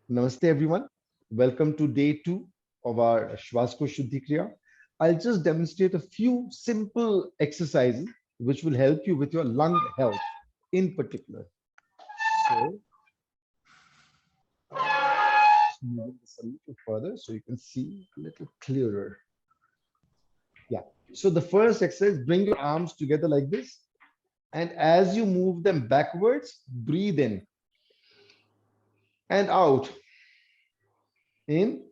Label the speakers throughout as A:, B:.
A: Namaste everyone. Welcome to day 2 of our Swaskosh Shuddhi Kriya. I'll just demonstrate a few simple exercises which will help you with your lung health in particular. So, moving this a little further so you can see a little clearer. Yeah. So the first exercise, bring your arms together like this. And as you move them backwards, breathe in and out. In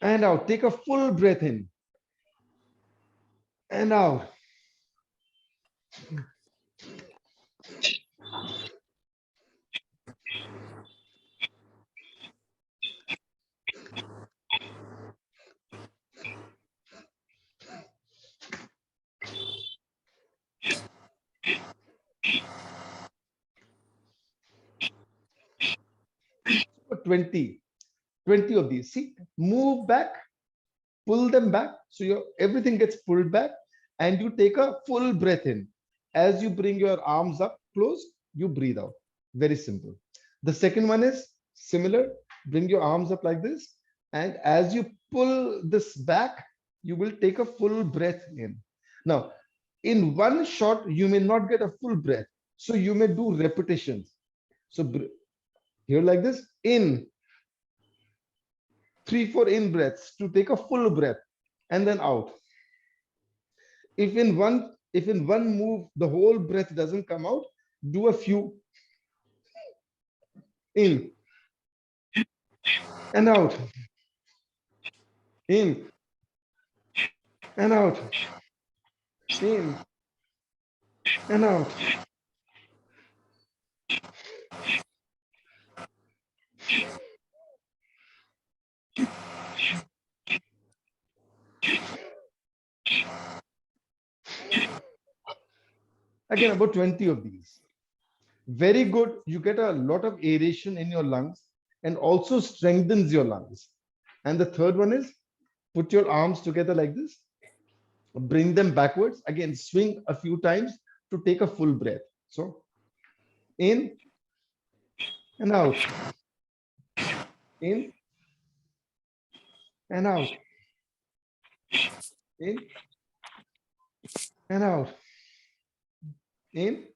A: and out. Take a full breath in and out. For 20 of these. See, move back, pull them back. So your everything gets pulled back and you take a full breath in. As you bring your arms up close, you breathe out. Very simple. The second one is similar. Bring your arms up like this. And as you pull this back, you will take a full breath in. Now, in one shot, you may not get a full breath. So you may do repetitions. So here like this, in, 3-4 in breaths to take a full breath and then out. If in one move the whole breath doesn't come out, do a few in and out, in and out, in and out. Again, about 20 of these. Very good. You get a lot of aeration in your lungs and also strengthens your lungs. And the third one is put your arms together like this. Bring them backwards. Again, swing a few times to take a full breath. So in and out, in and out, in and out, in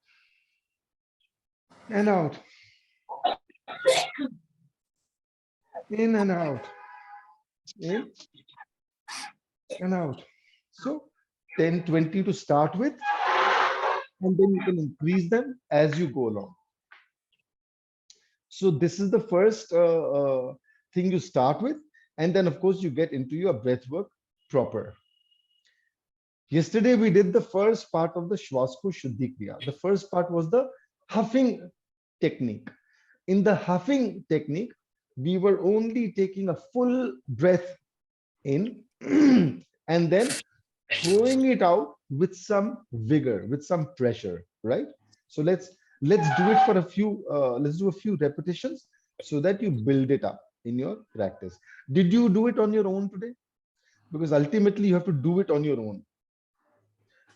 A: and out, in and out, in and out. So 10, 20 to start with, and then you can increase them as you go along. So this is the first thing you start with, and then of course you get into your breath work proper. Yesterday we did the first part of the Swaskosh Shuddhi Kriya. The first part was the huffing technique. In the huffing technique, we were only taking a full breath in and then throwing it out with some vigor, with some pressure, right? So let's do it for a few, let's do a few repetitions so that you build it up in your practice. Did you do it on your own today? Because ultimately you have to do it on your own.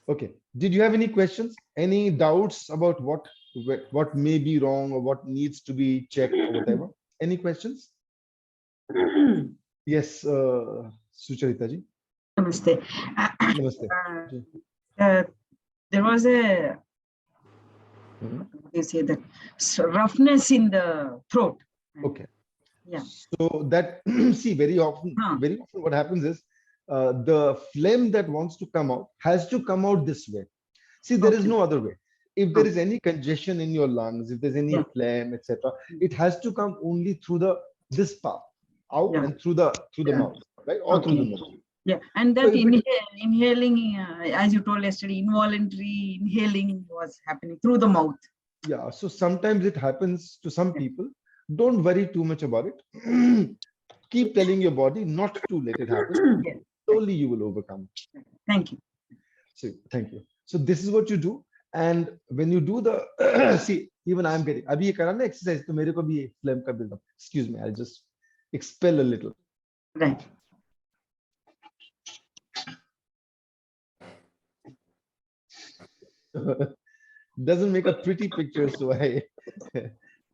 A: Okay. Did you have any questions? Any doubts about what may be wrong or what needs to be checked or whatever? Any questions? Yes, Sucharita ji.
B: Namaste.
A: Namaste.
B: There was a they say that roughness in the throat.
A: Okay.
B: Yeah.
A: So that see very often what happens is the phlegm that wants to come out has to come out this way. See, there is no other way. If there is any congestion in your lungs, if there's any phlegm, etc., it has to come only through this path, out and through the mouth, right, or through the nose.
B: Yeah, and that inhaling, as you told yesterday, involuntary inhaling was happening through the mouth.
A: Yeah, so sometimes it happens to some people. Don't worry too much about it. Keep telling your body not to let it happen. Slowly you will overcome.
B: Thank you.
A: So thank you. So this is what you do. And when you do the, see, even I'm getting, abhi ye kara na exercise, to mere ko bhi phlegm ka build up. Excuse me, I'll just expel a little.
B: Right.
A: Doesn't make a pretty picture, so I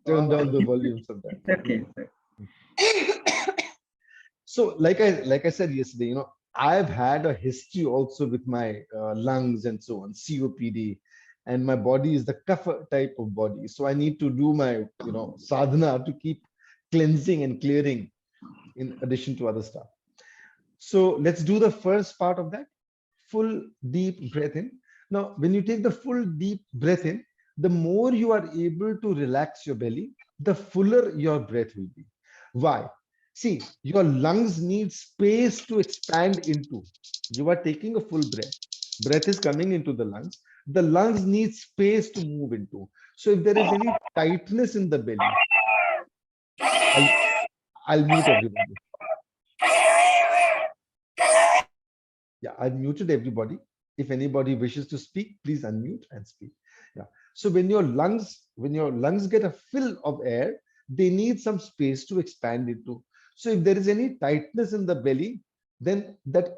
A: turn
B: Wow.
A: down the volume sometimes.
B: It's okay.
A: So like I said yesterday, I've had a history also with my lungs and so on, COPD, and my body is the kapha type of body. So I need to do my sadhana to keep cleansing and clearing in addition to other stuff. So let's do the first part of that. Full deep breath in. Now, when you take the full deep breath in, the more you are able to relax your belly, the fuller your breath will be. Why? See, your lungs need space to expand into. You are taking a full breath. Breath is coming into the lungs. The lungs need space to move into. So if there is any tightness in the belly, I'll, I'll mute everybody. Yeah, I've muted everybody. If anybody wishes to speak, please unmute and speak. Yeah. So when your lungs get a fill of air, they need some space to expand into. So if there is any tightness in the belly, then that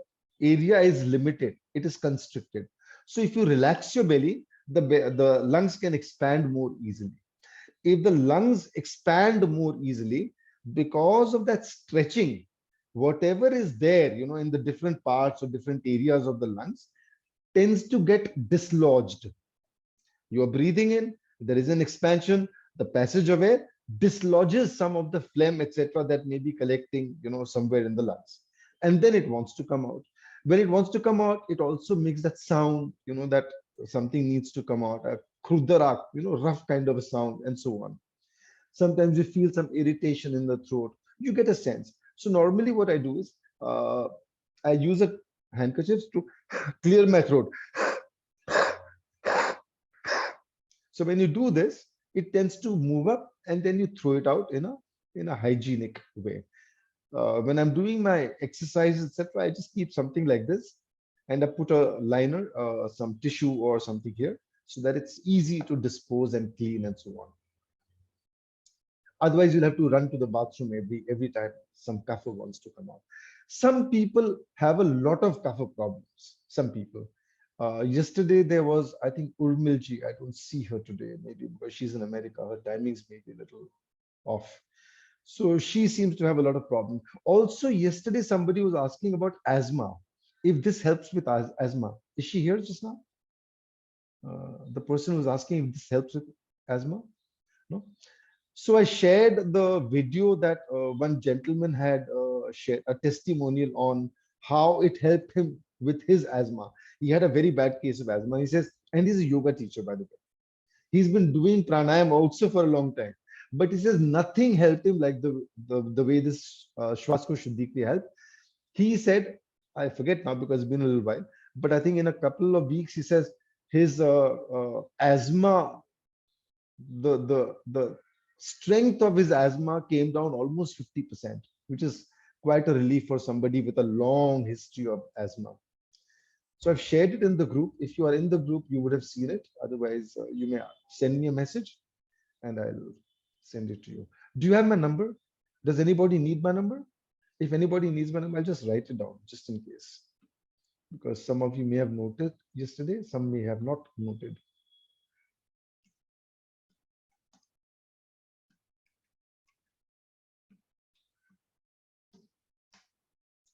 A: area is limited. It is constricted. So if you relax your belly, the lungs can expand more easily. If the lungs expand more easily because of that stretching, whatever is there, in the different parts or different areas of the lungs tends to get dislodged. You are breathing in, there is an expansion, the passage of air dislodges some of the phlegm, etc., that may be collecting, somewhere in the lungs. And then it wants to come out. When it wants to come out, it also makes that sound, that something needs to come out, a krudarak, rough kind of a sound, and so on. Sometimes you feel some irritation in the throat. You get a sense. So normally what I do is I use a handkerchief to clear my throat. So when you do this, it tends to move up and then you throw it out in a hygienic way. When I'm doing my exercises, etc., I just keep something like this and I put a liner, some tissue or something here so that it's easy to dispose and clean and so on. Otherwise, you'll have to run to the bathroom every time some kapha wants to come out. Some people have a lot of kapha problems. Some people. Yesterday there was, I think, Urmilji. I don't see her today, maybe because she's in America. Her timings may be a little off. So she seems to have a lot of problems. Also, yesterday somebody was asking about asthma. If this helps with asthma, is she here just now? The person was asking if this helps with asthma. No. So I shared the video that one gentleman had shared a testimonial on how it helped him with his asthma. He had a very bad case of asthma. He says, and he's a yoga teacher, by the way. He's been doing pranayam also for a long time. But he says nothing helped him like the way this Swaskosh Shuddhi Kriya helped. He said, I forget now because it's been a little while, but I think in a couple of weeks, he says his asthma, the strength of his asthma came down almost 50%, which is quite a relief for somebody with a long history of asthma. So I've shared it in the group. If you are in the group, you would have seen it. Otherwise, you may send me a message and I'll send it to you. Do you have my number? Does anybody need my number? If anybody needs my number, I'll just write it down just in case. Because some of you may have noted yesterday, some may have not noted.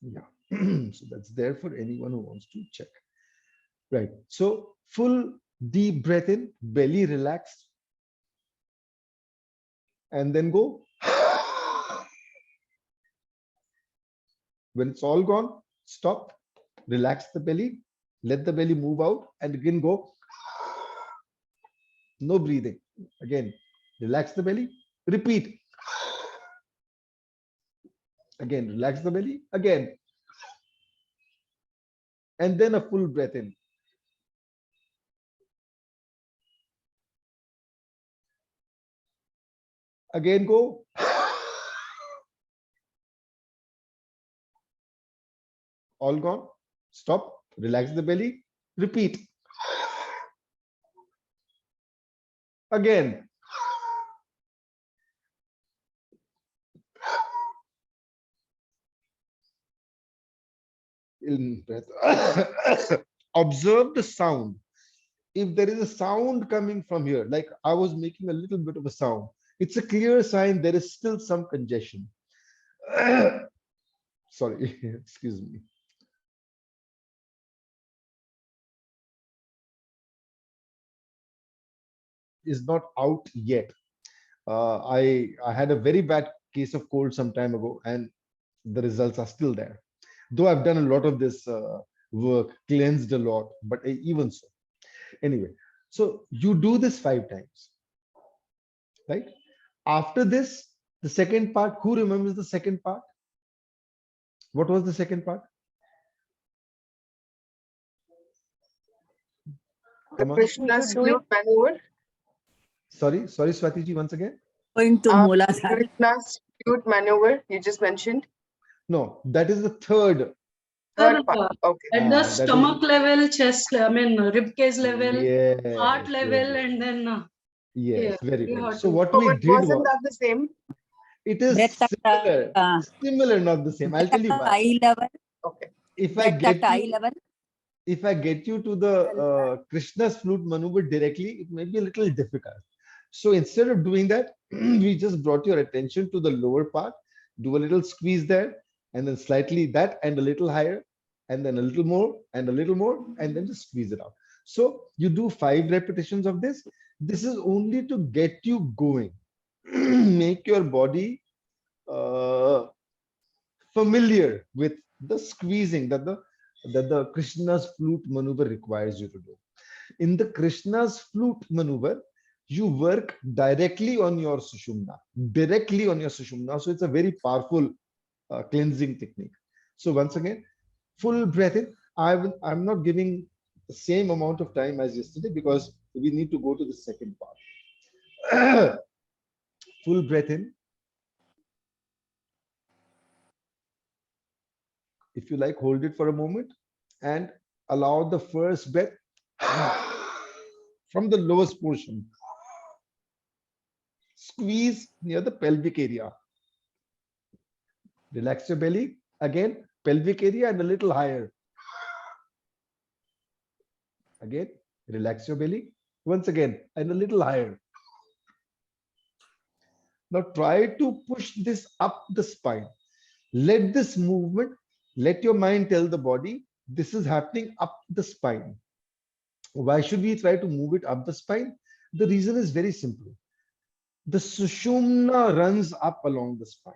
A: Yeah, so that's there for anyone who wants to check. Right, so full deep breath in, belly relaxed, and then go. When it's all gone, stop, relax the belly, let the belly move out, and again go. No breathing. Again, relax the belly, repeat. Again, relax the belly, again. And then a full breath in. Again, go. All gone. Stop. Relax the belly. Repeat. Again. In breath. Observe the sound. If there is a sound coming from here, like I was making a little bit of a sound, It's a clear sign there is still some congestion. Sorry, excuse me. Is not out yet. I had a very bad case of cold some time ago, and the results are still there. Though I've done a lot of this work, cleansed a lot, but even so. Anyway, so you do this 5 times, right? After this, the second part, who remembers the second part? What was the second part?
C: The
A: Come on.
C: Krishna's flute maneuver.
A: Sorry, Swatiji, once again.
D: Going to Mooladhara.
C: Krishna's flute maneuver you just mentioned.
A: No, that is the third.
C: Third part. Okay.
E: At the
A: that is-
E: stomach level, chest, I mean, rib cage level,
A: Yes,
E: heart
A: yes,
E: level,
A: yes.
E: and then
A: Yes, very
E: you
A: good.
E: have
A: So
E: to-
A: what
C: Oh,
A: we
C: but
A: did
C: wasn't
A: was,
C: that the same?
A: it is
D: Breath at
A: similar, similar, not the same. I'll tell you why.
D: eye level.
C: Okay.
A: If I
D: Breath
A: get
D: at eye
A: you,
D: level.
A: if I get you to the Krishna's flute maneuver directly, it may be a little difficult. So instead of doing that, we just brought your attention to the lower part, do a little squeeze there, and then slightly that, and a little higher, and then a little more, and a little more, and then just squeeze it out. So you do 5 repetitions of this. This is only to get you going, make your body familiar with the squeezing that the Krishna's flute maneuver requires you to do. In the Krishna's flute maneuver, you work directly on your sushumna, directly on your sushumna. So it's a very powerful cleansing technique. So once again, full breath in. I'm not giving the same amount of time as yesterday because we need to go to the second part. Full breath in. If you like, hold it for a moment and allow the first breath from the lowest portion. Squeeze near the pelvic area. Relax your belly. Again, pelvic area and a little higher. Again, relax your belly. Once again, and a little higher. Now try to push this up the spine. Let this movement, let your mind tell the body, this is happening up the spine. Why should we try to move it up the spine? The reason is very simple. The sushumna runs up along the spine.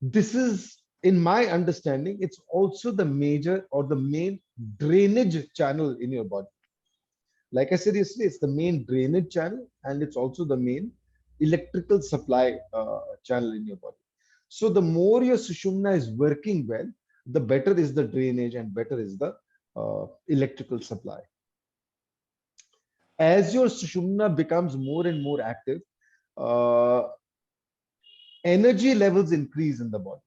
A: This is, in my understanding, it's also the major or the main drainage channel in your body. Like I said yesterday, it's the main drainage channel and it's also the main electrical supply channel in your body. So the more your sushumna is working well, the better is the drainage and better is the electrical supply. As your sushumna becomes more and more active, energy levels increase in the body.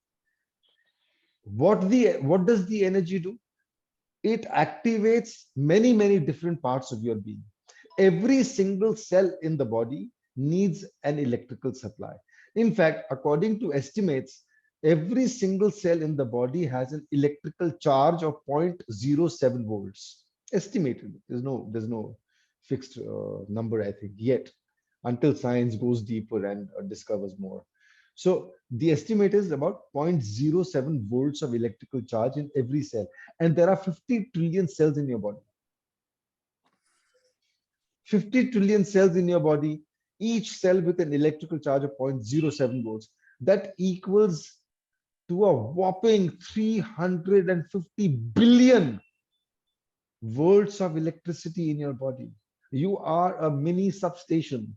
A: What does the energy do? It activates many different parts of your being. Every single cell in the body needs an electrical supply. In fact, according to estimates, every single cell in the body has an electrical charge of 0.07 volts. Estimated. There's no fixed number, I think, yet, until science goes deeper and discovers more. So the estimate is about 0.07 volts of electrical charge in every cell. And there are 50 trillion cells in your body. 50 trillion cells in your body, each cell with an electrical charge of 0.07 volts. That equals to a whopping 350 billion volts of electricity in your body. You are a mini substation.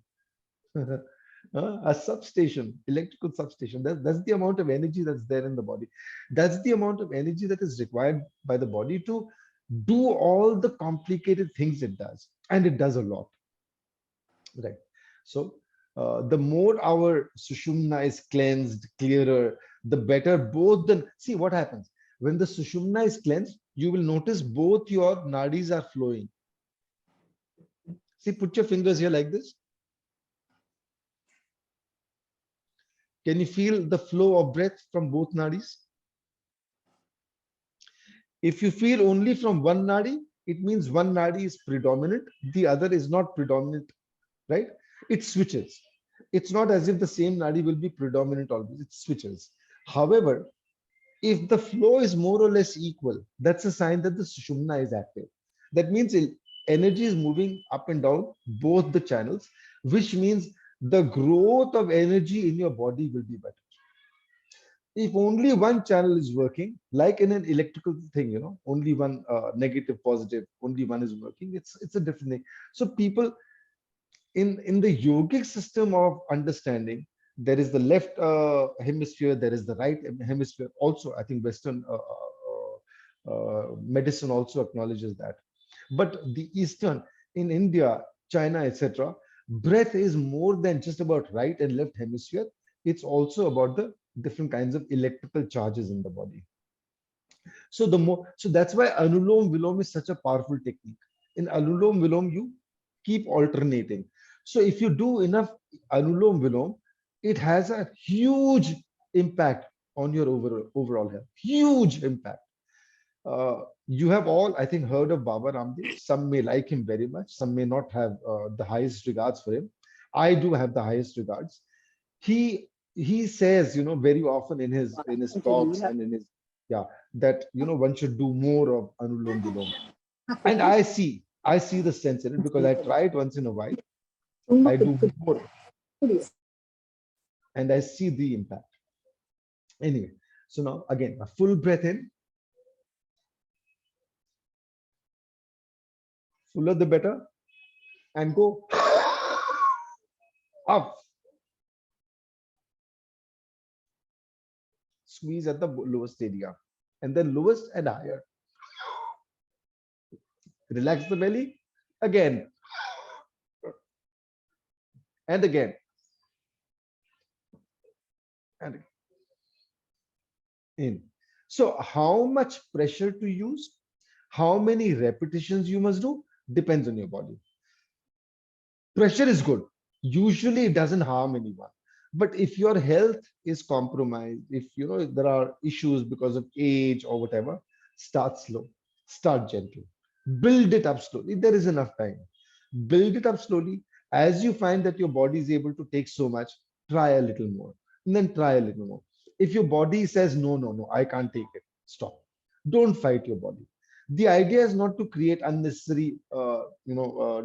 A: A substation, electrical substation. That's the amount of energy that's there in the body. That's the amount of energy that is required by the body to do all the complicated things it does. And it does a lot. Right. So the more our sushumna is cleansed, clearer, the better both the, see what happens. When the sushumna is cleansed, you will notice both your nadis are flowing. See, put your fingers here like this. Can you feel the flow of breath from both nadis? If you feel only from one nadi, it means one nadi is predominant, the other is not predominant, right? It switches. It's not as if the same nadi will be predominant always, it switches. However, if the flow is more or less equal, that's a sign that the sushumna is active. That means energy is moving up and down both the channels, which means the growth of energy in your body will be better. If only one channel is working, like in an electrical thing, only one negative, positive, only one is working, it's a different thing. So people in the yogic system of understanding, there is the left hemisphere, there is the right hemisphere. Also, I think Western medicine also acknowledges that. But the Eastern, in India, China, etc., breath is more than just about right and left hemisphere. It's also about the different kinds of electrical charges in the body. So that's why Anulom Vilom is such a powerful technique. In Anulom Vilom, you keep alternating. So if you do enough Anulom Vilom, it has a huge impact on your overall health. Huge impact. You have all, I think, heard of Baba Ramdev. Some may like him very much. Some may not have the highest regards for him. I do have the highest regards. He says, very often in his talks and in his that one should do more of Anulom Vilom. And I see the sense in it because I try it once in a while. I do more, and I see the impact. Anyway, so now again, a full breath in. Fuller the better, and go up. Squeeze at the lowest area, and then lowest and higher. Relax the belly again, and again, and again. In. So how much pressure to use, how many repetitions you must do, depends on your body. Pressure is good. Usually it doesn't harm anyone. But if your health is compromised, if there are issues because of age or whatever, start slow, start gentle, build it up slowly. There is enough time. Build it up slowly. As you find that your body is able to take so much, try a little more, and then try a little more. If your body says, no, no, no, I can't take it, stop. Don't fight your body. The idea is not to create unnecessary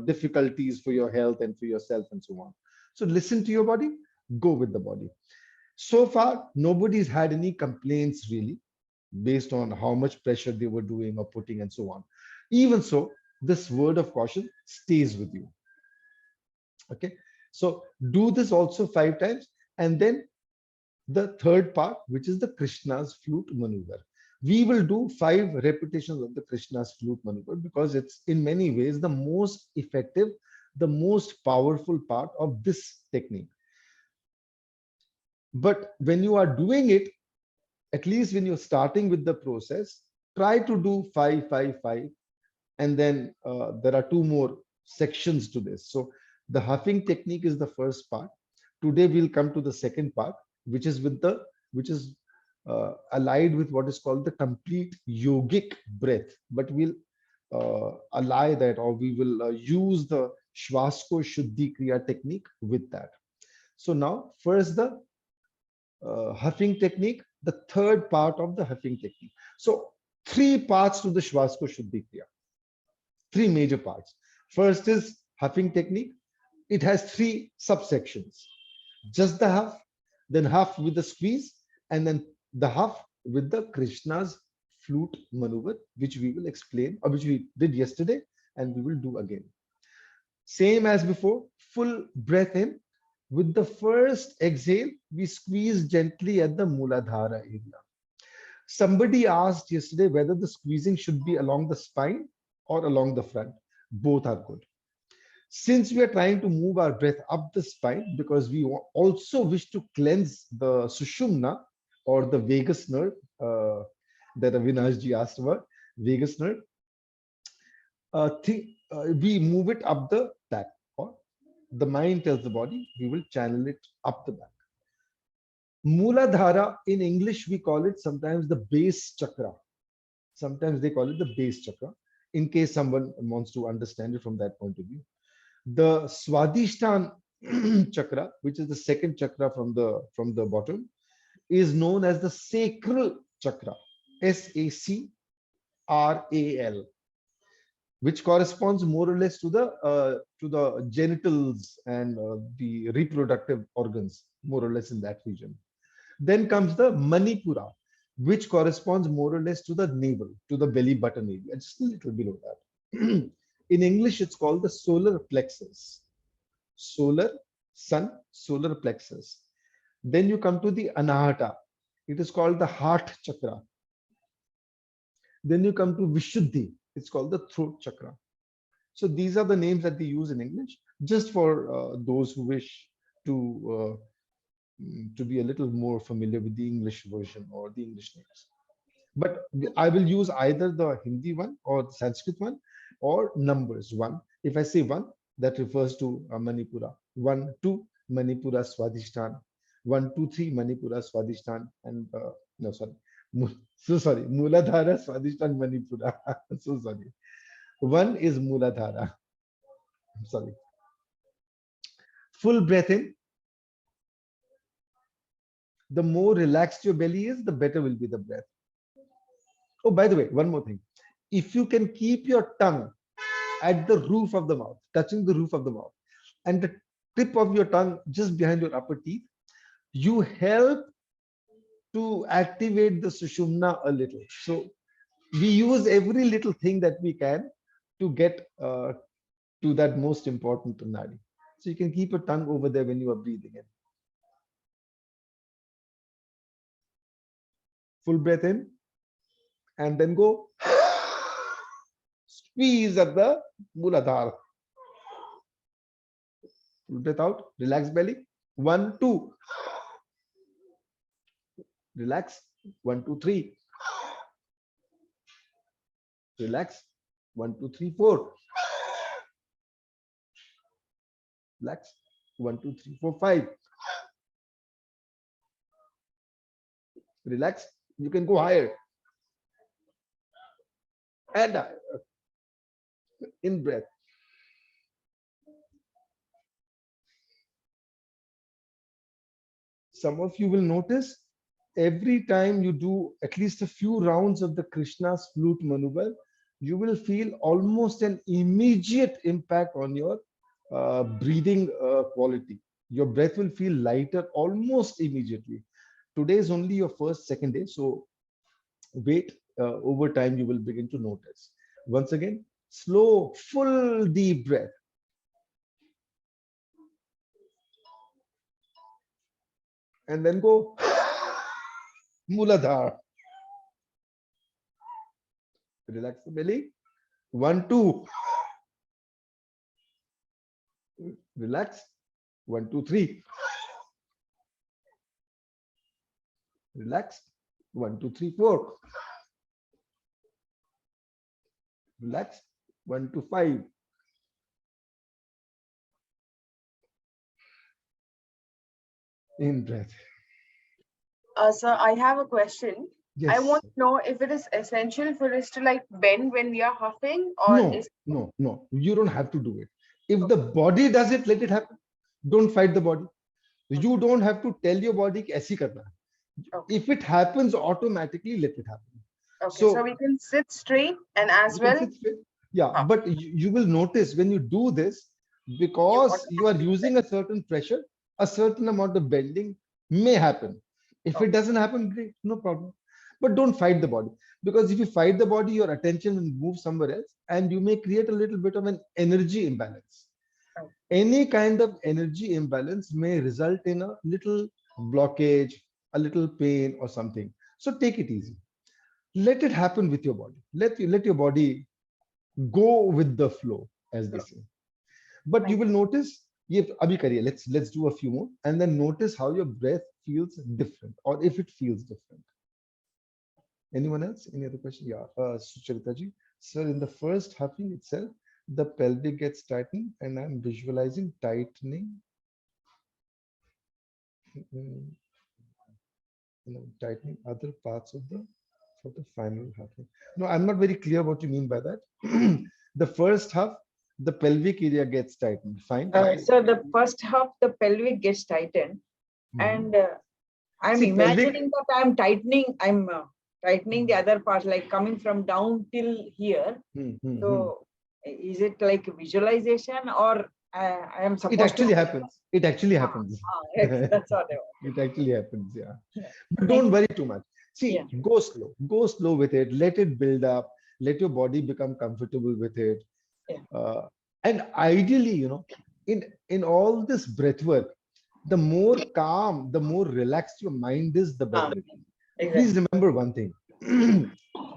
A: difficulties for your health and for yourself and so on. So listen to your body, go with the body. So far, nobody's had any complaints really based on how much pressure they were doing or putting and so on. Even so, this word of caution stays with you. Okay, so do this also 5 times, and then the third part, which is the Krishna's flute maneuver. We will do 5 repetitions of the Krishna's flute maneuver because it's in many ways the most effective, the most powerful part of this technique. But when you are doing it, at least when you're starting with the process, try to do 5, 5, 5. And then there are 2 more sections to this. So the huffing technique is the first part. Today we'll come to the second part, which is allied with what is called the complete yogic breath. But we'll ally that, or we will use the Swaskosh Shuddhi Kriya technique with that. So now first the huffing technique, the third part of the huffing technique. So 3 parts to the Swaskosh Shuddhi Kriya. 3 major parts. First is huffing technique. It has 3 subsections. Just the huff, then huff with the squeeze, and then the huff with the Krishna's flute maneuver, which we will explain, or which we did yesterday, and we will do again. Same as before, full breath in. With the first exhale, we squeeze gently at the Muladhara area. Somebody asked yesterday whether the squeezing should be along the spine or along the front. Both are good. Since we are trying to move our breath up the spine, because we also wish to cleanse the Sushumna or the vagus nerve that Avinashji asked about, vagus nerve, we move it up the back. Or the mind tells the body, we will channel it up the back. Muladhara, in English, we call it sometimes the base chakra. Sometimes they call it the base chakra, in case someone wants to understand it from that point of view. The Swadhisthana chakra, which is the second chakra from the bottom, is known as the sacral chakra, SACRAL, which corresponds more or less to the genitals and the reproductive organs, more or less in that region. Then comes the Manipura, which corresponds more or less to the navel, to the belly button area, just a little below that. In English, it's called the solar plexus. Solar, sun, solar plexus. Then you come to the Anahata. It is called the heart chakra. Then you come to Vishuddhi. It's called the throat chakra. So these are the names that they use in English, just for those who wish to be a little more familiar with the English version or the English names. But I will use either the Hindi one or the Sanskrit one or numbers. One, if I say one, that refers to Manipura. 1, 2, Manipura Swadhisthana. 1, 2, 3, Manipura Swadhisthana. And no, sorry. So sorry, Muladhara Swadhisthana Manipura. So sorry. One is Muladhara. I'm sorry. Full breath in. The more relaxed your belly is, the better will be the breath. Oh, by the way, one more thing. If you can keep your tongue at the roof of the mouth, touching the roof of the mouth, and the tip of your tongue just behind your upper teeth, you help to activate the Sushumna a little. So we use every little thing that we can to get to that most important nadi. So you can keep your tongue over there when you are breathing in. Full breath in, and then go squeeze at the Muladhara. Full breath out, relax belly. 1, 2. Relax. 1, 2, 3. Relax. 1, 2, 3, 4. Relax. 1, 2, 3, 4, 5. Relax. You can go higher. And in breath. Some of you will notice every time you do at least a few rounds of the Krishna's flute maneuver, you will feel almost an immediate impact on your breathing quality. Your breath will feel lighter almost immediately. Today is only your first, second day. So wait, over time you will begin to notice. Once again, slow, full deep breath. And then go Muladhara. Relax the belly. 1, 2. Relax. 1, 2, 3. Relax. 1, 2, 3, 4. Relax. 1, 2, 5. In breath.
C: Sir, I have a question.
A: Yes.
C: I want to know if it is essential for us to like bend when we are huffing, or
A: No. You don't have to do it. If the body does it, let it happen. Don't fight the body. You don't have to tell your body कि ऐसी करना है.
C: Okay.
A: If it happens automatically, let it happen.
C: Okay, so we can sit straight and as
A: you can
C: well.
A: sit straight. Yeah, but you will notice when you do this, because you are using a certain pressure, a certain amount of bending may happen. If it doesn't happen, great, no problem. But don't fight the body, because if you fight the body, your attention will move somewhere else, and you may create a little bit of an energy imbalance. Any kind of energy imbalance may result in a little blockage, a little pain or something. So take it easy. Let it happen with your body. Let your body go with the flow, as they say. But you will notice, let's do a few more, and then notice how your breath feels different, or if it feels different. Anyone else? Any other question? Yeah, Sucharita ji. Sir, in the first huffing itself, the pelvic gets tightened, and I'm visualizing tightening. Tightening other parts of for the final huffing. No, I'm not very clear what you mean by that. The first huff, the pelvic area gets tightened. Fine.
B: So the first half, the pelvic gets tightened, and I'm
A: See, pelvic-
B: imagining that I'm tightening the other part, like coming from down till here. So is it like visualization, or I am supposed
A: It actually
B: to?
A: happens. It actually happens.
B: Yes, that's what I want.
A: It actually happens, yeah.
B: Yeah.
A: But don't worry too much. See,
B: Yeah.
A: go slow with it. Let it build up. Let your body become comfortable with it.
B: Yeah.
A: And ideally, you know, in all this breath work, the more calm, the more relaxed your mind is, the better. Please remember one thing.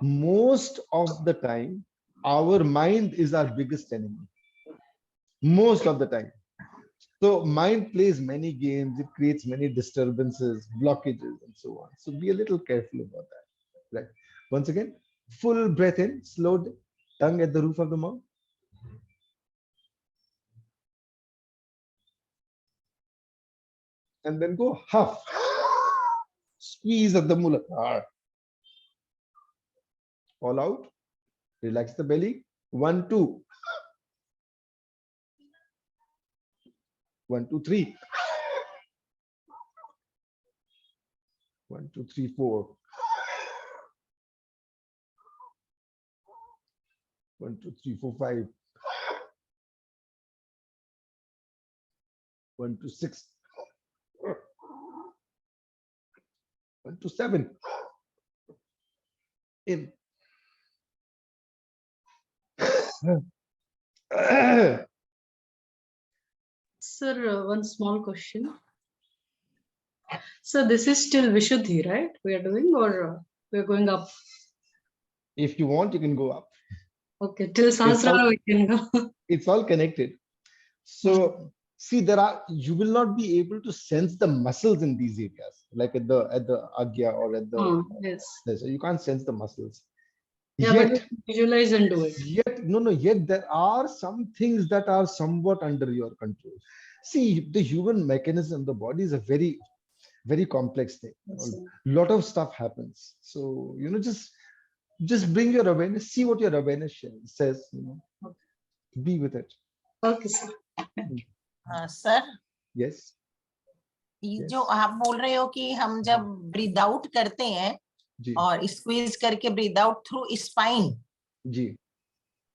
A: Most of the time, our mind is our biggest enemy. Most of the time. So mind plays many games, it creates many disturbances, blockages, and so on. So be a little careful about that. Right. Once again, full breath in, slow tongue at the roof of the mouth. And then go huff. Squeeze at the Muladhara. All out. Relax the belly. 1, 2. 1, 2, 3. 1, 2, 3, 4. 1, 2, 3, 4, 5. 1, 2, 6. 1, 2, 7. In.
E: Sir, one small question. So this is still Vishuddhi, right? We are doing, or we are going up?
A: If you want, you can go up.
E: Okay, till Sahasrara we can go.
A: It's all connected. So see, you will not be able to sense the muscles in these areas, like at the agya or at the
E: Yes.
A: so you can't sense the muscles.
E: Yeah,
A: Yet,
E: but visualize and do it.
A: Yet there are some things that are somewhat under your control. See, the human mechanism, the body is a very, very complex thing.
E: Yes, sir.
A: A lot of stuff happens. So, just bring your awareness, see what your awareness says, be with it.
E: Okay, sir.
D: Sir
A: Yes.
D: ये जो आप बोल रहे हो कि हम जब breathe out करते हैं
A: जी.
D: और स्क्वीज करके ब्रीद आउट थ्रू स्पाइन
A: जी.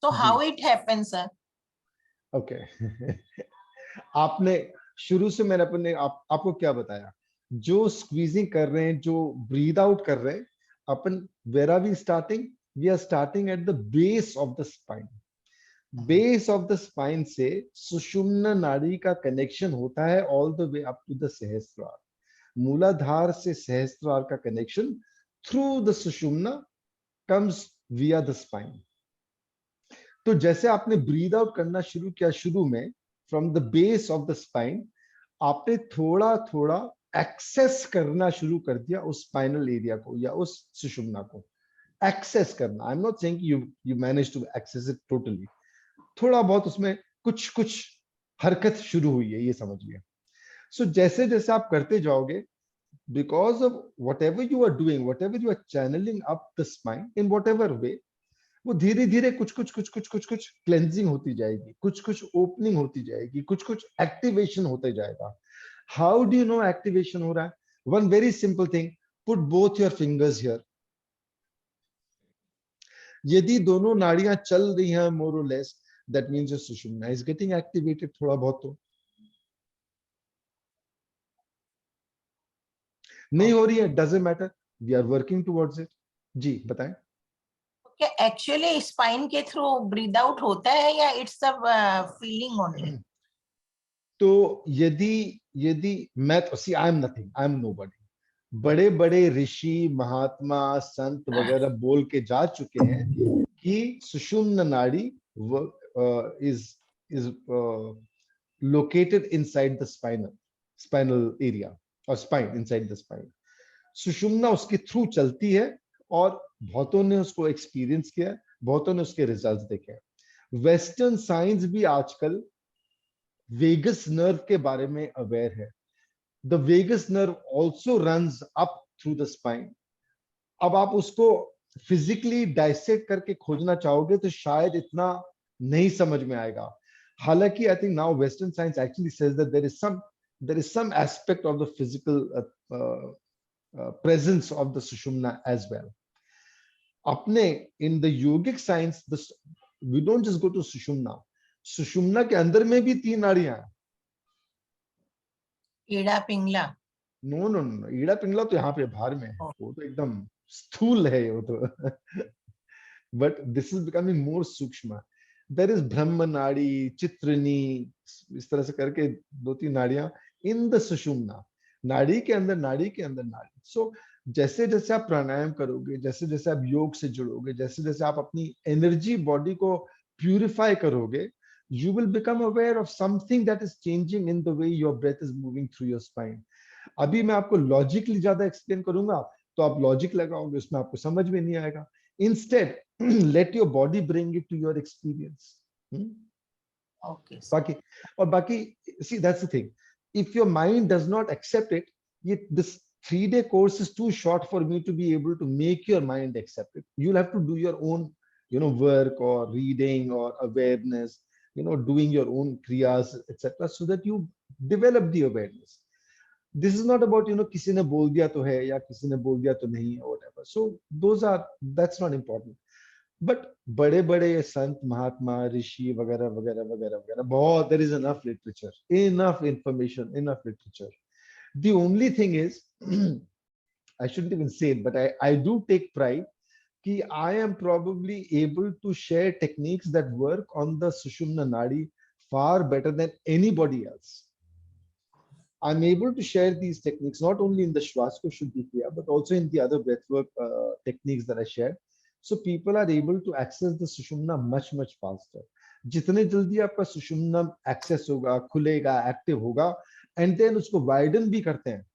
D: तो how it happens sir?
A: Okay. आपने शुरू से मैंने आपको क्या बताया? जो स्क्वीजिंग कर रहे हैं, जो ब्रीद आउट कर रहे हैं, अपन where are we starting? We are starting at the base of the spine. Base of the spine से सुषुम्ना नाड़ी का कनेक्शन होता है all the way up to the sahasrara. Muladhara से सहस्त्रार का connection through the sushumna comes via the spine. तो जैसे आपने breathe out करना शुरू किया शुरू में from the base of the spine, आपने थोड़ा थोड़ा एक्सेस करना शुरू कर दिया उस स्पाइनल एरिया को या उस सुषुम्ना को. एक्सेस करना. I am not saying you manage to access it totally. थोड़ा बहुत उसमें कुछ हरकत शुरू हुई है, ये समझिए. सो जैसे जैसे आप करते जाओगे, because of whatever you are doing, whatever you are channelling up the spine in whatever way, वो धीरे धीरे कुछ क्लेंजिंग होती जाएगी, कुछ ओपनिंग होती जाएगी, कुछ एक्टिवेशन होते जाएगा. How do you know activation हो रहा है? One very simple thing, put both your fingers here. यदि दोनों नाड़ियां चल रही हैं मोर और less, that means your sushumna is getting activated थोड़ा बहुत. तो नहीं हो रही है, doesn't matter, we are working towards it. जी बताएं.
D: क्या एक्चुअली स्पाइन के थ्रू ब्रीद आउट होता है या इट्स अ फीलिंग ओनली?
A: तो यदि मैं तो see I am nothing, I am nobody. बड़े बड़े ऋषि महात्मा संत वगैरह बोल के जा चुके हैं कि सुषुम्ना नाड़ी is located inside the spinal area or spine, inside the spine. सुषुम्ना उसके थ्रू चलती है और बहुतों ने उसको एक्सपीरियंस किया, बहुतों ने उसके रिजल्ट्स देखे. वेस्टर्न साइंस भी आजकल वेगस नर्व के बारे में अवेयर है. The vagus nerve also runs up through the spine. अब आप उसको फिजिकली डाइसेक्ट करके खोजना चाहोगे तो शायद इतना नहीं समझ में आएगा, हालांकि I think now Western science actually says that there is some aspect of the physical presence of the Sushumna as well. अपने in the yogic science, we don't just go to Sushumna. सुषुम्ना के अंदर में भी 3 नाड़ियां हैं.
D: Ida Pingala.
A: No no no, Ida Pingala तो यहाँ पे बाहर में है, वो तो एकदम स्थूल है वो तो. But this is becoming more sukshma. There is ब्रह्म नाड़ी, चित्रनी, इस तरह से करके 2-3 नाड़ियां इन द सुषुम्ना. नाड़ी के अंदर नाड़ी के अंदर नाड़ी. सो जैसे जैसे आप प्राणायाम करोगे, जैसे जैसे आप योग से जुड़ोगे, जैसे जैसे आप अपनी एनर्जी बॉडी को प्यूरिफाई करोगे, you will become aware of something that is changing in the way your breath is moving through your spine. अभी मैं आपको लॉजिकली ज्यादा एक्सप्लेन करूंगा तो आप लॉजिक लगाओगे, उसमें आपको समझ में नहीं आएगा. Instead let your body bring it to your experience.
D: Okay.
A: बाकी see that's the thing, if your mind does not accept it, this 3-day course is too short for me to be able to make your mind accept it. You'll have to do your own work or reading or awareness, doing your own kriyas, etc., so that you develop the awareness. This is not about किसी ने बोल दिया तो है या किसी ने बोल दिया तो नहीं है, whatever. So that's not important. But बड़े बड़े संत महात्मा ऋषि वगैरह वगैरह वगैरह वगैरह बहुत, there is enough literature, enough information, enough literature. The only thing is I shouldn't even say it, but I do take pride कि I am probably able to share techniques that work on the Sushumna Nadi far better than anybody else. I'm able to share these techniques not only in the Swaskosh Shuddhi Kriya, but also in the other breathwork techniques that I shared. So people are able to access the Sushumna much, much faster. जितने जल्दी आपका Sushumna access होगा, खुलेगा, active होगा, and then उसको widen भी करते हैं,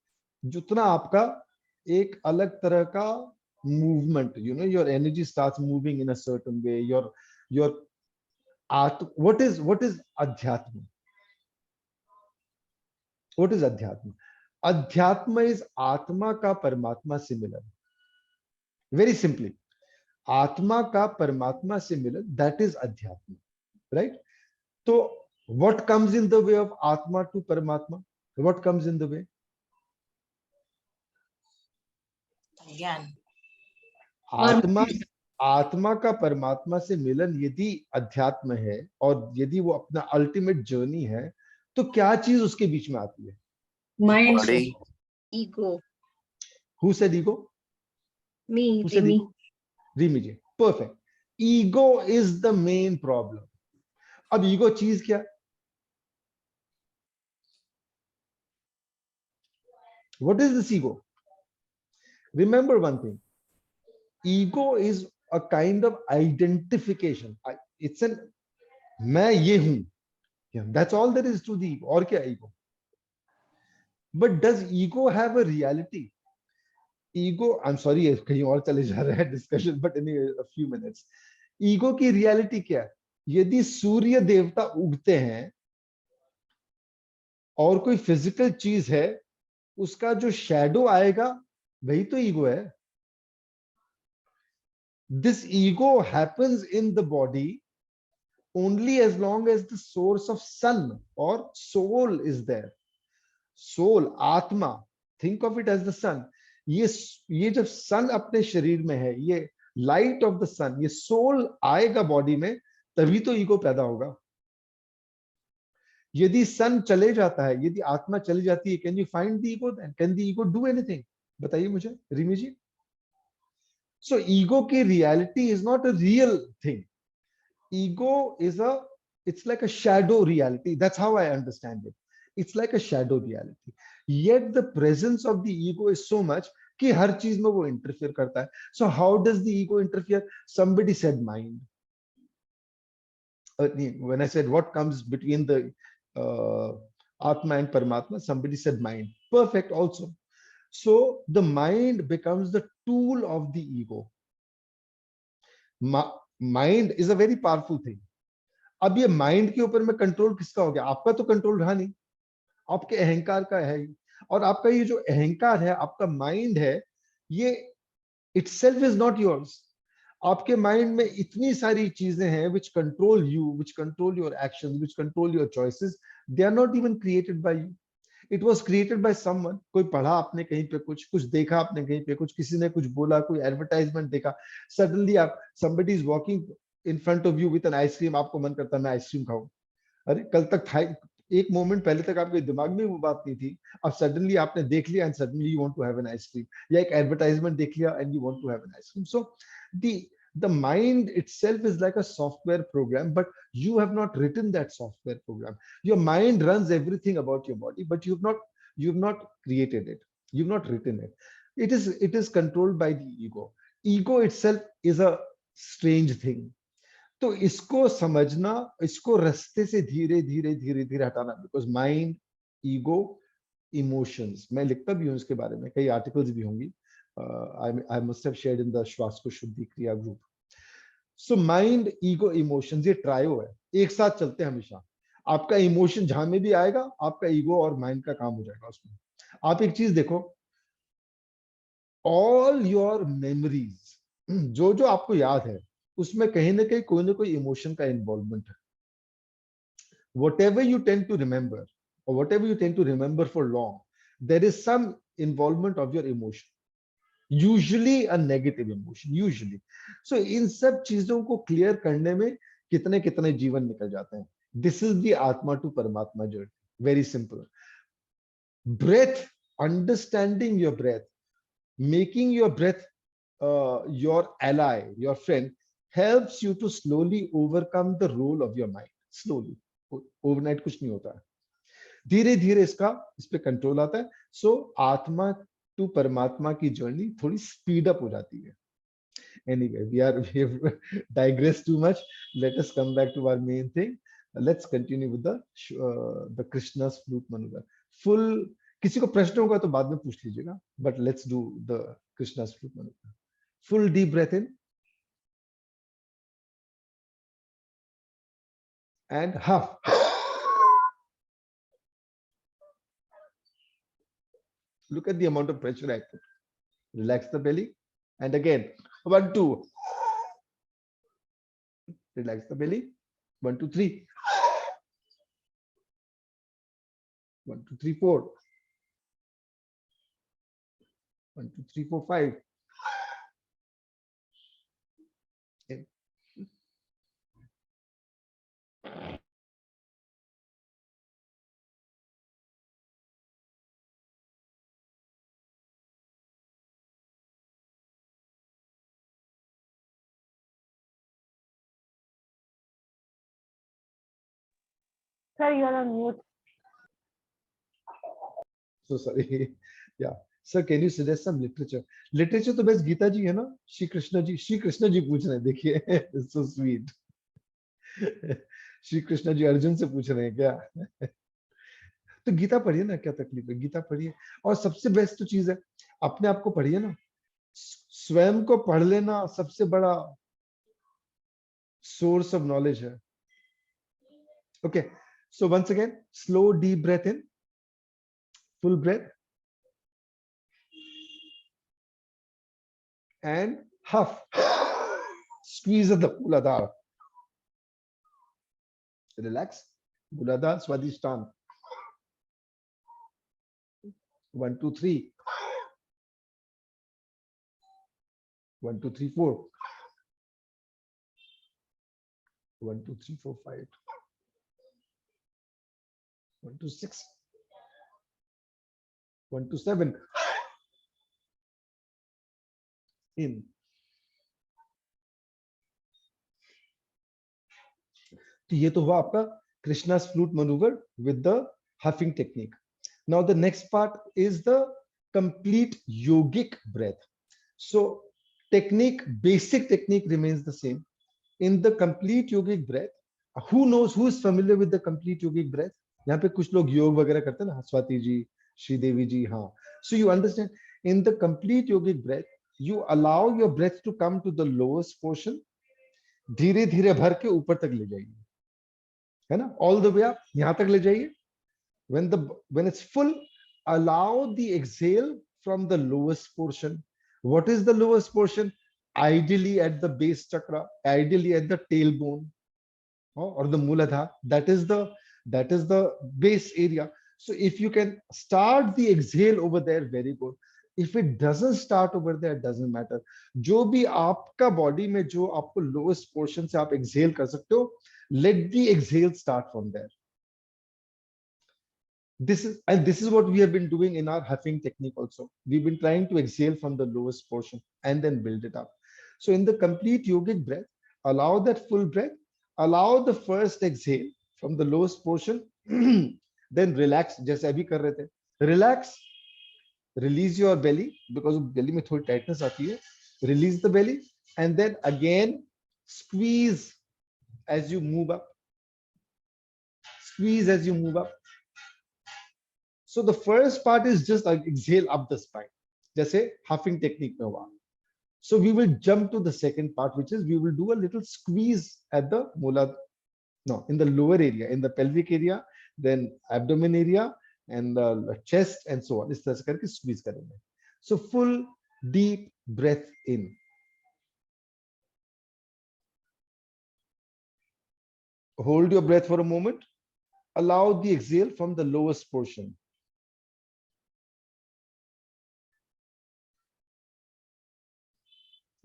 A: जितना आपका एक अलग तरह का movement, your energy starts moving in a certain way. Your art. What is adhyatma? What is adhyatma? Adhyatma is atma ka paramatma se milan. Very simply, atma ka paramatma se milan, that is adhyatma, right? So what comes in the way of atma to paramatma? What comes in the way?
D: ज्ञान.
A: आत्मा का परमात्मा से मिलन यदि अध्यात्म है और यदि वो अपना अल्टीमेट जर्नी है, तो क्या चीज उसके बीच में आती है?
E: Mind.
C: Ego.
A: Who said ego?
C: Me.
A: Who said ego? Rimi ji. Perfect. Ego is the main problem. अब ईगो चीज क्या? What is this ego? Remember one thing. Ego is a kind of identification. It's an मैं ये हूं. That's all there is to the ego. और क्या ego? But does ego have a reality? Ego, I'm sorry, कहीं और चले जा रहा है discussion, but anyway, a few minutes. Ego की reality क्या है? यदि सूर्य देवता उगते हैं और कोई फिजिकल चीज है, उसका जो शैडो आएगा वही तो ईगो है. This ego happens in the body only as long as the source of sun or soul is there. Soul, आत्मा, think of it as the sun. ये जब sun अपने शरीर में है, ये light of the sun, ये soul आएगा बॉडी में, तभी तो ईगो पैदा होगा. यदि sun चले जाता है, यदि आत्मा चली जाती है, can you find the ego then? Can the ego do anything? बताइए मुझे, रिमी जी. So ego की reality is not a real thing. Ego is it's like a shadow reality. That's how I understand it. It's like a shadow reality. Yet the presence of the ego is so much कि हर चीज में वो interfere करता है. So how does the ego interfere? Somebody said mind. When I said what comes between the Atma and Paramatma, somebody said mind. Perfect also. So the mind becomes the tool of the ego. Mind is a very powerful thing. अब ये mind के ऊपर में control किसका हो गया? आपका तो कंट्रोल रहा नहीं, आपके अहंकार का है. और आपका ये जो अहंकार है, आपका माइंड है, ये itself is not yours. आपके माइंड में इतनी सारी चीजें हैं which control you, which control your actions, which control your choices. They are not even created by you. It was created by someone. कोई पढ़ा आपने कहीं पे, कुछ देखा आपने कहीं पे, कुछ किसी ने कुछ बोला, कोई एडवर्टाइजमेंट देखा, सडनली आप somebody is walking in front of you with an ice cream, आपको मन करता है मैं आइसक्रीम खाऊं. अरे कल तक था, एक मोमेंट पहले तक आपके दिमाग में वो बात नहीं थी, अब सडनली आपने देख लिया and suddenly you want to have an ice cream, या एक एडवर्टाइजमेंट देख लिया and you want to have an ice cream. So the mind itself is like a software program, but you have not written that software program. Your mind runs everything about your body, but you've not created it, you've not written it. It is controlled by the ego. Ego itself is a strange thing. तो इसको समझना, इसको रास्ते से धीरे धीरे धीरे धीरे हटाना, बिकॉज माइंड, ईगो, इमोशंस, मैं लिखता भी हूँ इसके बारे में, कई आर्टिकल्स भी होंगी. I must have shared in the Swaskosh Shuddhi Kriya group. So mind, ego, emotions, ये ट्रायो है, एक साथ चलते हैं हमेशा. आपका इमोशन जहां में भी आएगा, आपका ईगो और माइंड का काम हो जाएगा उसमें. आप एक चीज देखो, ऑल योर मेमोरीज, जो जो आपको याद है, उसमें कहीं ना कहीं कोई ना कोई इमोशन का इन्वॉल्वमेंट है. Whatever you tend to remember, or whatever you tend to remember for long, there is some involvement of your emotion. Usually a negative emotion, usually. So इन सब चीजों को क्लियर करने में कितने कितने जीवन निकल जाते हैं. This is the Atma to Paramatma journey. Very simple. Breath, understanding your breath, making your breath your ally, your friend, helps you to slowly overcome the role of your mind. Slowly. Overnight कुछ नहीं होता है. धीरे धीरे इस पे control आता है. So आत्मा टू परमात्मा की जर्नी थोड़ी स्पीड अप हो जाती है. Anyway, we have digressed too much. Let us come back to our main thing. Let's continue with the Krishna's flute maneuver. Full, किसी को प्रश्न होगा तो बाद में पूछ लीजिएगा. But let's do the Krishna's flute maneuver. Full deep breath in and huff. Look at the amount of pressure I put. Relax the belly. And again, 1, 2. Relax the belly. 1, 2, 3. 1, 2, 3, 4. 1, 2, 3, 4, 5. In.
C: Sir, you're on mute.
A: So sorry. Yeah. Sir, can you suggest some literature? Literature तो बस गीता जी है ना. श्री कृष्ण जी पूछ रहे हैं. देखिए, so sweet. Shri Krishna ji Arjun से पूछ रहे हैं क्या? तो गीता पढ़िए ना, क्या तकलीफ है? गीता पढ़िए. और सबसे बेस्ट तो चीज है, अपने आप को पढ़िए ना. स्वयं को पढ़ लेना सबसे बड़ा सोर्स ऑफ नॉलेज है. Okay. So once again, slow deep breath in, full breath, and huff. Squeeze at the Muladhara. Relax. Muladhara Swadhisthana. 1, 2, 3. 1, 2, 3, 4. 1, 2, 3, 4, 5. 1, 2, 6. 1, 2, 7. In. तो ये तो हुआ आपका Krishna's flute maneuver with the huffing technique. Now the next part is the complete yogic breath. So technique, basic technique remains the same. In the complete yogic breath, who knows, who is familiar with the complete yogic breath? यहाँ पे कुछ लोग योग वगैरह करते हैं ना, स्वाति जी, श्रीदेवी जी, हाँ. So you understand, in the complete yogic breath, you allow your breath to come to the lowest portion. धीरे धीरे भर के ऊपर तक ले जाइए, है ना, all the way up, यहाँ तक ले जाइए. When it's full, allow the exhale from the lowest portion. What is the lowest portion? ideally at the base chakra, ideally at the tailbone, or the Muladhara. That is the base area. So if you can start the exhale over there, very good. If it doesn't start over there, it doesn't matter. जो भी आपका body में जो आपको lowest portion से आप exhale कर सकते हो, let the exhale start from there. This is what we have been doing in our huffing technique also. We've been trying to exhale from the lowest portion and then build it up. So in the complete yogic breath, allow that full breath, allow the first exhale from the lowest portion, then relax, जैसे अभी कर रहे थे. Relax, release your belly, because belly में थोड़ी tightness आती है. Release the belly, and then again squeeze as you move up. Squeeze as you move up. So the first part is just like exhale up the spine, जैसे huffing technique में हुआ. So we will jump to the second part, which is we will do a little squeeze at the in the lower area, in the pelvic area, then abdomen area, and the chest, and so on. इस तरह से करके squeeze करेंगे. So full deep breath in. Hold your breath for a moment. Allow the exhale from the lowest portion.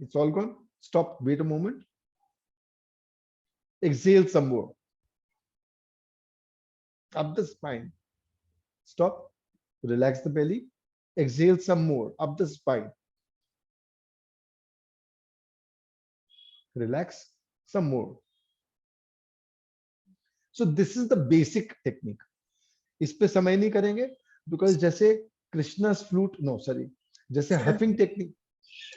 A: It's all gone. Stop. Wait a moment. Exhale some more. Up the spine. Stop. Relax the belly. Exhale some more. Up the spine. Relax some more. So this is the basic technique. इस पे समय नहीं करेंगे because जैसे Krishna's flute, no, sorry, जैसे huffing technique.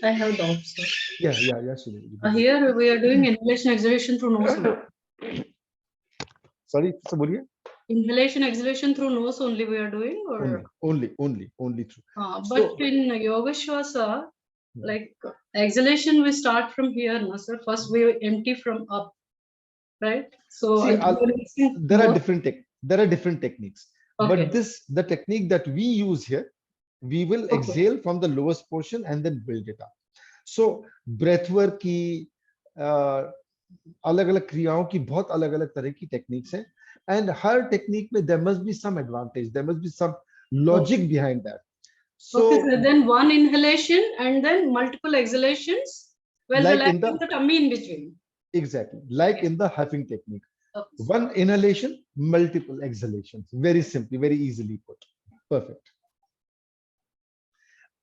E: I have doubts.
A: Yeah, Sunil.
E: Here we are doing inhalation exhalation through nose. Only.
A: Sorry, so बोलिए.
E: Inhalation exhalation through nose only we are doing, or
A: only through.
E: but
A: So,
E: in Yoga Shwasa, like exhalation we start from here, no sir. First we empty from up, right? So
A: see, there are different techniques.
E: Okay.
A: But the technique that we use here, we will exhale from the lowest portion and then build it up. So breath work की अलग-अलग क्रियाओं की बहुत अलग-अलग तरह की techniques हैं, and her technique में there must be some advantage, there must be some logic behind that. So,
E: then one inhalation and then multiple exhalations while
A: like
E: relaxing the tummy in between.
A: Exactly, like in the huffing technique. One inhalation, multiple exhalations. Very simply, very easily put. Perfect.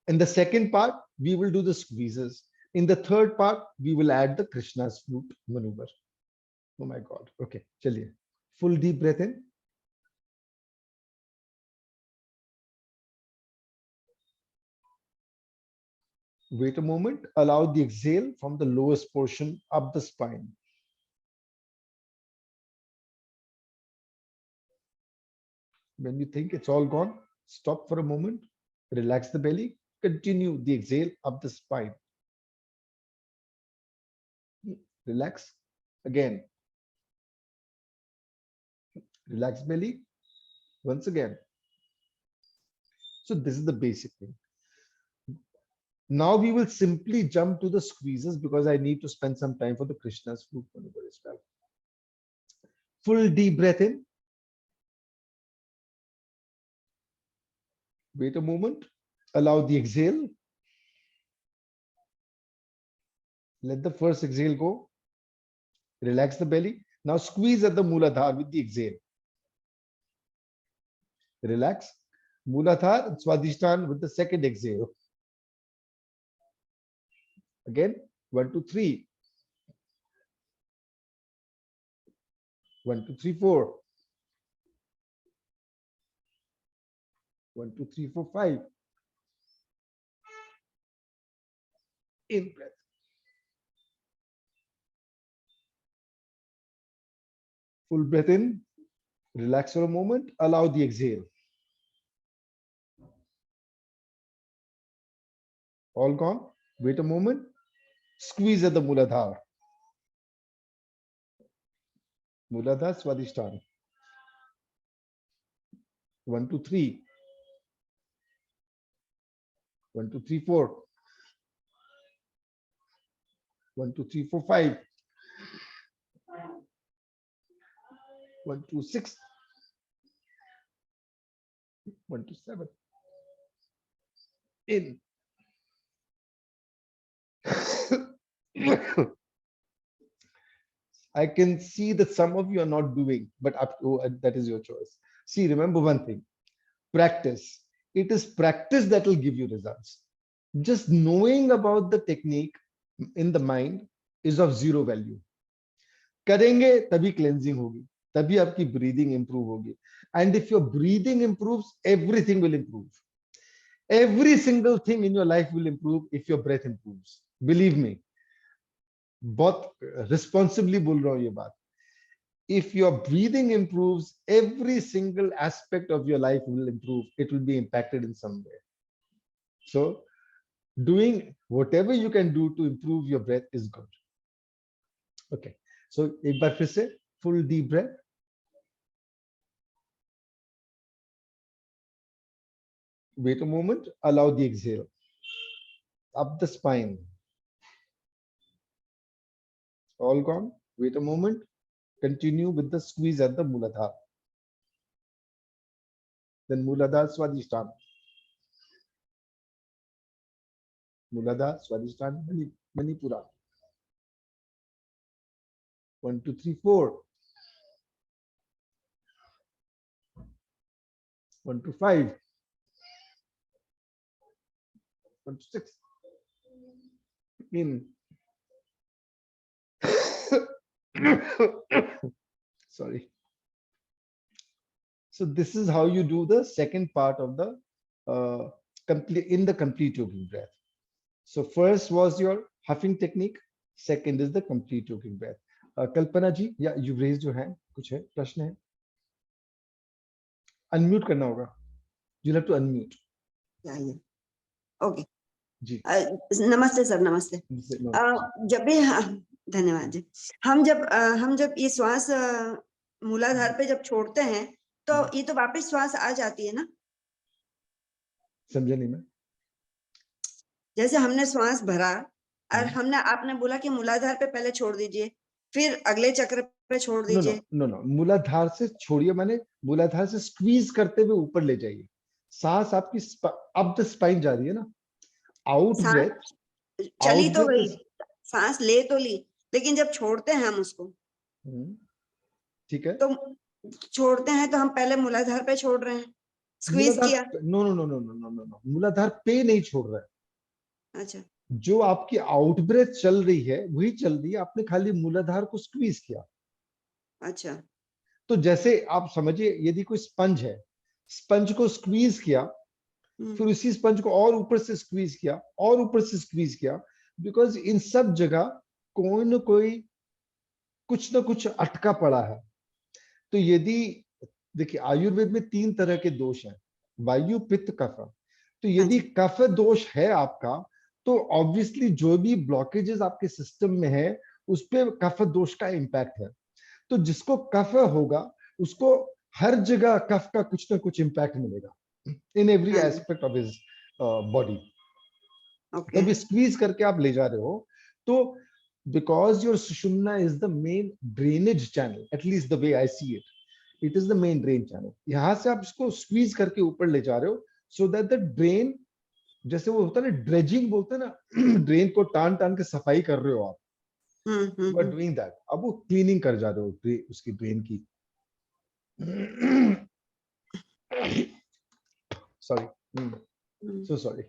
A: In the second part, we will do the squeezes. In the third part, we will add the Krishna's flute maneuver. Oh my God. Okay, chaliye. Full deep breath in. Wait a moment. Allow the exhale from the lowest portion up the spine. When you think it's all gone, stop for a moment, relax the belly, continue the exhale up the spine. Relax again. Relax belly once again. So this is the basic thing. Now we will simply jump to the squeezes because I need to spend some time for the Krishna's flute maneuver as well. Full deep breath in. Wait a moment. Allow the exhale. Let the first exhale go. Relax the belly. Now squeeze at the Muladhara with the exhale. Relax. Muladhara, Swadhisthana with the second exhale. Again, 1, 2, 3. 1, 2, 3, 4. 1, 2, 3, 4, 5. In breath. Full breath in. Relax for a moment. Allow the exhale. All gone. Wait a moment. Squeeze at the Muladhara. Muladhara, Swadhisthana. 1, 2, 3. 1, 2, 3, 4. 1 2 3 4 5 1 2 6 1 2 7 in. I can see that some of you are not doing, but up to, that is your choice. See, remember one thing, practice. It is practice that will give you results. Just knowing about the technique in the mind is of zero value. करेंगे तभी cleansing होगी, तभी आपकी breathing improve होगी. And if your breathing improves, everything will improve. Every single thing in your life will improve if your breath improves. Believe me. बहुत responsibly बोल रहा हूँ ये बात. If your breathing improves, every single aspect of your life will improve. It will be impacted in some way. So, doing whatever you can do to improve your breath is good. Okay. So, एक बार फिर से full deep breath. Wait a moment. Allow the exhale. Up the spine. All gone. Wait a moment. Continue with the squeeze at the Muladhara. Then Muladhara Swadhisthana. Muladhara Swadhisthana Manipura. 1 2 3 4 1 2 5 1 2 6 in. Sorry. So this is how you do the second part of the complete yogic breath. So first was your huffing technique. Second is the complete yogic breath. Kalpana ji, yeah, you raised your hand. कुछ है प्रश्न है? Unmute करना होगा. You'll have to unmute.
F: Yeah. Okay.
A: जी.
F: नमस्ते sir, नमस्ते. जब भी धन्यवाद जी. हम जब ये श्वास मूलाधार पे जब छोड़ते हैं तो ये तो वापस श्वास आ जाती है ना?
A: समझे नहीं मैं.
F: जैसे हमने श्वास भरा और आपने बोला कि मूलाधार पे पहले छोड़ दीजिए, फिर अगले चक्र पे छोड़ दीजिए.
A: नो मूलाधार से छोड़िए, माने मूलाधार से स्क्वीज करते हुए ऊपर ले जाइए. सांस आपकी अप द स्पाइन जा रही है ना. आउट ब्रेथ
F: चली तो गई, सांस ले तो ली, लेकिन जब छोड़ते हैं हम उसको,
A: ठीक है,
F: तो छोड़ते हैं तो हम पहले मूलाधार पे छोड़ रहे हैं. स्क्वीज किया.
A: नो मूलाधार पे नहीं छोड़ रहा है.
F: अच्छा.
A: जो आपकी आउट ब्रेथ चल रही है वही चल रही है, आपने खाली मूलाधार को स्क्वीज किया.
F: अच्छा.
A: तो जैसे आप समझिए, यदि कोई स्पंज है, स्पंज को स्क्वीज किया, फिर उसी स्पंज को और ऊपर से स्क्वीज किया और ऊपर से स्क्वीज किया, बिकॉज इन सब जगह कोई न कोई कुछ ना कुछ अटका पड़ा है. तो यदि देखिए आयुर्वेद में 3 तरह के दोष हैं, वायु पित्त कफ. तो यदि कफ दोष है आपका, तो ऑब्वियसली जो भी ब्लॉकेजेस आपके सिस्टम में है उस पे कफ दोष का इंपैक्ट है. तो जिसको कफ होगा उसको हर जगह कफ का कुछ ना कुछ इंपैक्ट मिलेगा in every aspect of his body. जब स्क्वीज करके आप ले जा रहे हो तो because your sushumna is the main drainage channel, at least the way I see it, it is the main drain channel. यहां से आप इसको स्क्वीज करके ऊपर ले जा रहे हो सो दैट द ड्रेन, जैसे वो होता है ना ड्रेजिंग बोलते हैं ना, ड्रेन को टान टान के सफाई कर रहे हो आप. You are doing that. अब वो क्लीनिंग कर जा रहे हो उसकी ड्रेन की. Sorry, so sorry.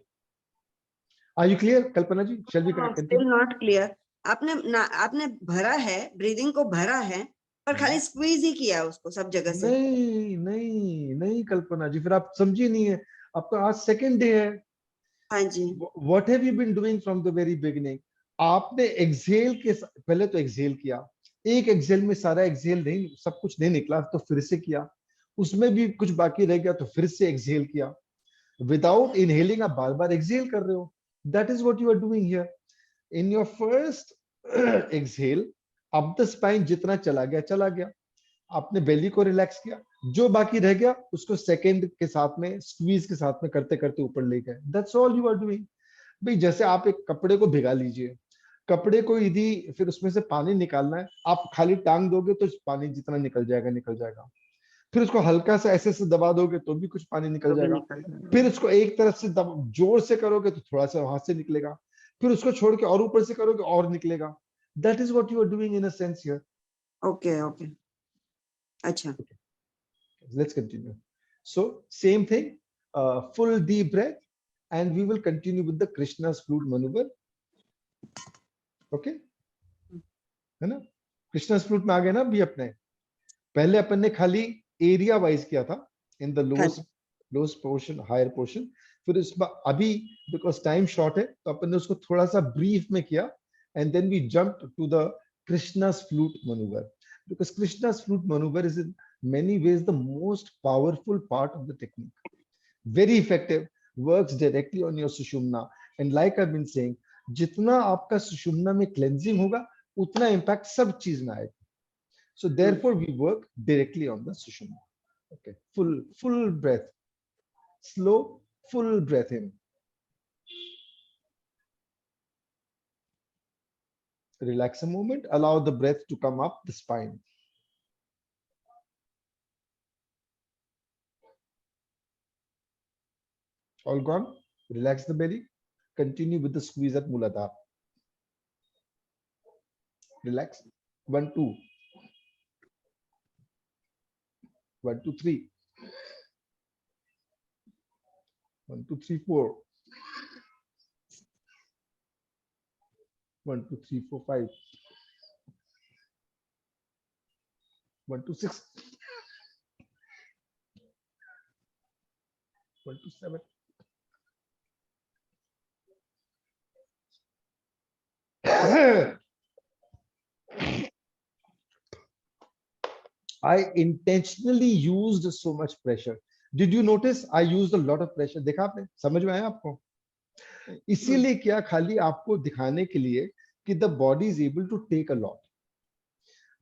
A: Are you clear Kalpana ji? Shall we continue?
F: Still not clear. आपने भरा है, ब्रीदिंग को भरा है, पर खाली स्क्वीज ही किया उसको सब जगह से.
A: नहीं कल्पना जी, फिर आप समझी नहीं है. आपका आज सेकंड डे है.
F: हाँ जी.
A: What have you been doing from the very beginning? आपने एक्सहेल के पहले तो एक्सहेल किया, एक एक्सहेल में सारा एक्सहेल नहीं, सब कुछ नहीं निकला तो फिर से किया, उसमें भी कुछ बाकी रह गया तो फिर से एक्सहेल किया. विदाउट इनहेलिंग आप बार बार एक्सहेल कर रहे हो. That is what you are doing here. In your first exhale up the spine जितना चला गया, आपने बेली को रिलैक्स किया, जो बाकी रह गया उसको सेकंड के साथ में स्क्वीज के साथ में करते करते ऊपर ले गए. That's all you are doing. भाई जैसे आप एक कपड़े को भिगा लीजिए, कपड़े को यदि फिर उसमें से पानी निकालना है, आप खाली टांग दोगे तो पानी जितना निकल जाएगा निकल जाएगा, फिर उसको हल्का सा ऐसे से दबा दोगे तो भी कुछ पानी निकल जाएगा, फिर उसको एक तरफ से जोर से करोगे तो थोड़ा सा वहां से निकलेगा, फिर उसको छोड़ के और ऊपर से करोगे और निकलेगा. That is what you are doing in a sense here.
F: Okay, okay. Acha.
A: Let's continue. So same thing, full deep breath, and we will continue with the Krishna's flute maneuver. Okay, है ना? Krishna's flute में आ गए ना अभी अपने. पहले अपन ने खाली एरिया वाइज किया था, in the lowest portion, higher portion. फिर इसमें अभी because time short है तो अपन ने उसको थोड़ा सा brief में किया, and then we jumped to the Krishna's flute maneuver, because Krishna's flute maneuver is in many ways the most powerful part of the technique. Very effective, works directly on your sushumna, and like I've been saying, जितना आपका सुषुम्ना में cleansing होगा उतना impact सब चीज में आएगा. So therefore we work directly on the sushumna. Okay, full breath, slow, full breath in. Relax a moment, allow the breath to come up the spine. All gone? Relax the belly. Continue with the squeeze at Muladhara. Relax. 1, 2. 1, 2, 3. 1, 2, 3, 4. 1, 2, 3, 4, 5. 1, 2, 6. 1, 2, 7. I intentionally used so much pressure. Did you notice I used a lot of pressure? देखा आपने? समझ में आया आपको? इसीलिए क्या, खाली आपको दिखाने के लिए कि the body is able to take a lot.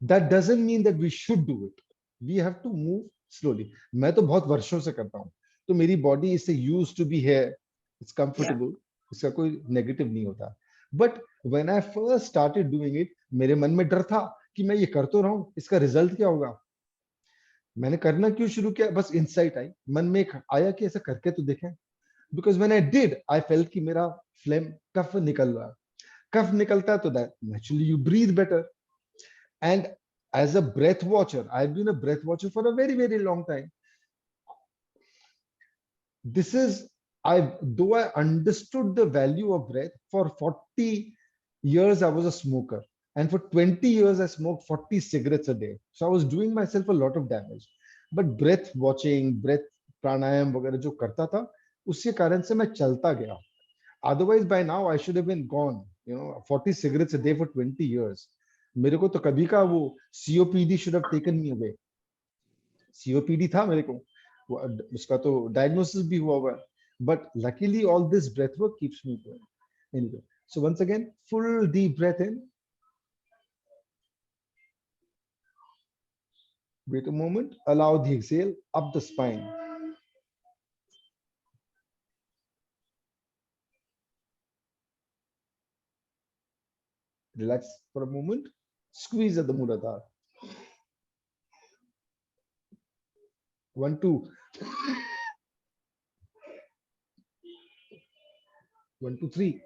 A: That doesn't mean that we should do it. We have to move slowly. मैं तो बहुत वर्षों से करता हूँ, तो मेरी body इससे used to be here. It's comfortable. इसका कोई negative नहीं होता. But when I first started doing it, मेरे मन में डर था कि मैं ये कर तो रहा हूँ, इसका रिजल्ट क्या होगा. मैंने करना क्यों शुरू किया, बस इंसाइट आई, मन में एक आया कि ऐसा करके तो देखें. Because when I did, I felt कि मेरा phlegm, कफ निकल रहा है. कफ निकलता है तो that naturally you breathe better. And as a breath watcher, I've been a breath watcher for a very, very long time. This is, though I understood the value of breath, for 40 years I was a smoker. And for 20 years I smoked 40 cigarettes a day. So I was doing myself a lot of damage. But breath watching, breath pranayam वगैरह जो करता था, उसके कारण से मैं चलता गया. Otherwise by now I should have been gone. 40 cigarettes a day for 20 years. मेरे को तो कभी का वो COPD should have taken me away. COPD था मेरे को, उसका तो diagnosis भी हुआ हुआ है. But luckily all this breath work keeps me going. Anyway, so once again, full deep breath in. Wait a moment, allow the exhale up the spine. Relax for a moment, squeeze at the Muladhara. 1, 2. 1, 2, 3.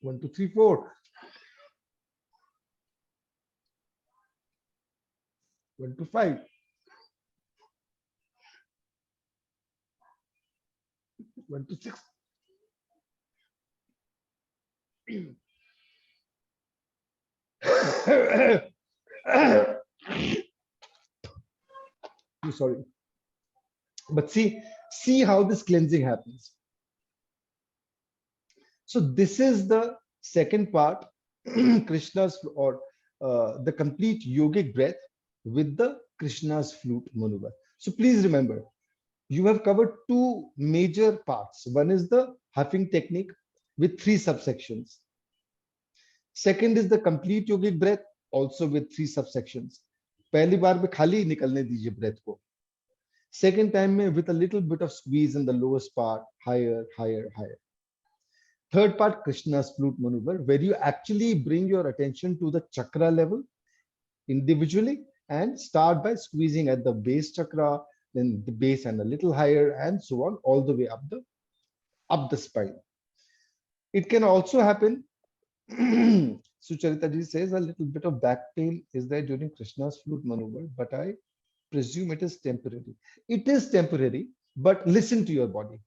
A: 1, 2, 3, 4. 1, 2, 5. 1, 2, 6. Sorry, but see how this cleansing happens. So this is the second part, Krishna's or the complete yogic breath with the Krishna's flute maneuver. So please remember, you have covered two major parts. One is the huffing technique with 3 subsections. Second is the complete yogic breath, also with 3 subsections. पहली बार में खाली निकलने दीजिए breath को. Second time with a little bit of squeeze in the lowest part, higher, higher, higher. Third part, Krishna's flute maneuver, where you actually bring your attention to the chakra level individually and start by squeezing at the base chakra, then the base and a little higher, and so on, all the way up the spine. It can also happen. Sucharita ji says a little bit of back pain is there during Krishna's flute maneuver, but I presume it is temporary. It is temporary, but listen to your body.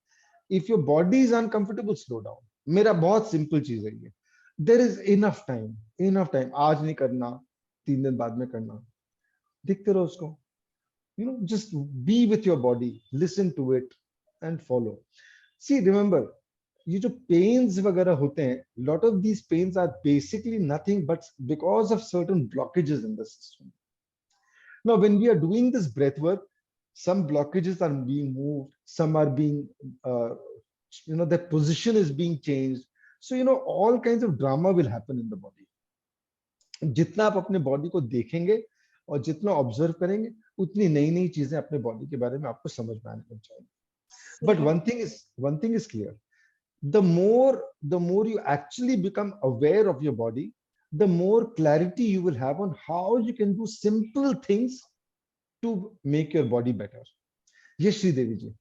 A: If your body is uncomfortable, slow down. मेरा बहुत simple चीज है ये. There is enough time. आज नहीं करना, 3 दिन बाद में करना. देखते रहो उसको. You know, just be with your body, listen to it, and follow. See, remember, ये जो pains वगैरह होते हैं, lot of these pains are basically nothing but because of certain blockages in the system. Now, when we are doing this breath work, some blockages are being moved, some are being their position is being changed. So, all kinds of drama will happen in the body. जितना आप अपने body को देखेंगे और जितना observe करेंगे, उतनी नई चीजें अपने body के बारे में आपको समझ में आने लग जाएंगी. But one thing is clear. The more you actually become aware of your body, the more clarity you will have on how you can do simple things to make your body better. Yes, Sri Devi ji.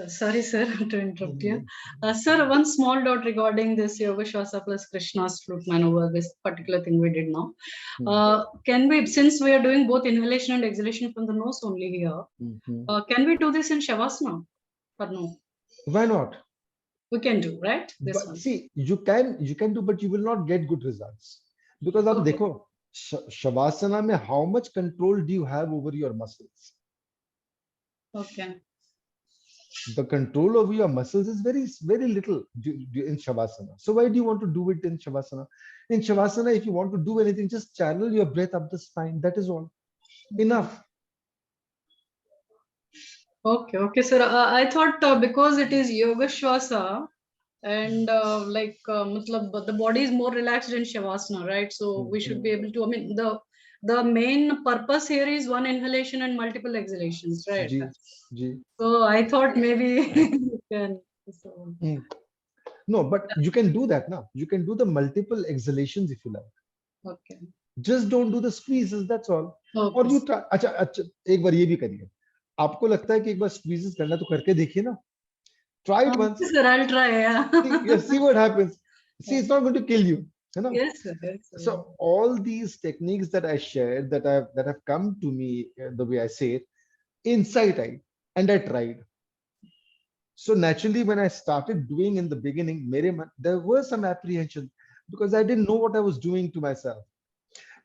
E: Sorry, sir, to interrupt you. Sir, one small doubt regarding this Yoga Shwasa plus Krishna's flute maneuver, this particular thing we did now. Can we, since we are doing both inhalation and exhalation from the nose only here, can we do this in Shavasana or no?
A: Why not?
E: We can do, right? This
A: But
E: one.
A: see, you can do, but you will not get good results. Because आप देखो, Shavasana में how much control do you have over your muscles?
E: Okay.
A: The control over your muscles is very, very little in Shavasana. So why do you want to do it in Shavasana? In Shavasana, if you want to do anything, just channel your breath up the spine. That is all. Enough.
E: Okay, sir. I thought because it is Yoga Shwasa and matlab, the body is more relaxed in Shavasana, right? So we should be able to, I mean, the main purpose here is one inhalation and multiple exhalations, right?
A: Ji.
E: So I thought maybe you can. So.
A: No, but you can do that now. You can do the multiple exhalations if you like.
E: Okay.
A: Just don't do the squeezes, that's all.
E: Okay.
A: और you try. अच्छा एक बार ये भी करिए. आपको लगता है कि एक बार squeezes करना तो करके देखिए ना. Try it once.
E: Sir, I'll try. Yeah.
A: See what happens. See, it's not going to kill you. You know?
E: Yes, sir. Yes, sir.
A: So all these techniques that I shared, that have come to me, the way I say it, insight I tried. So naturally, when I started doing in the beginning, there was some apprehension because I didn't know what I was doing to myself.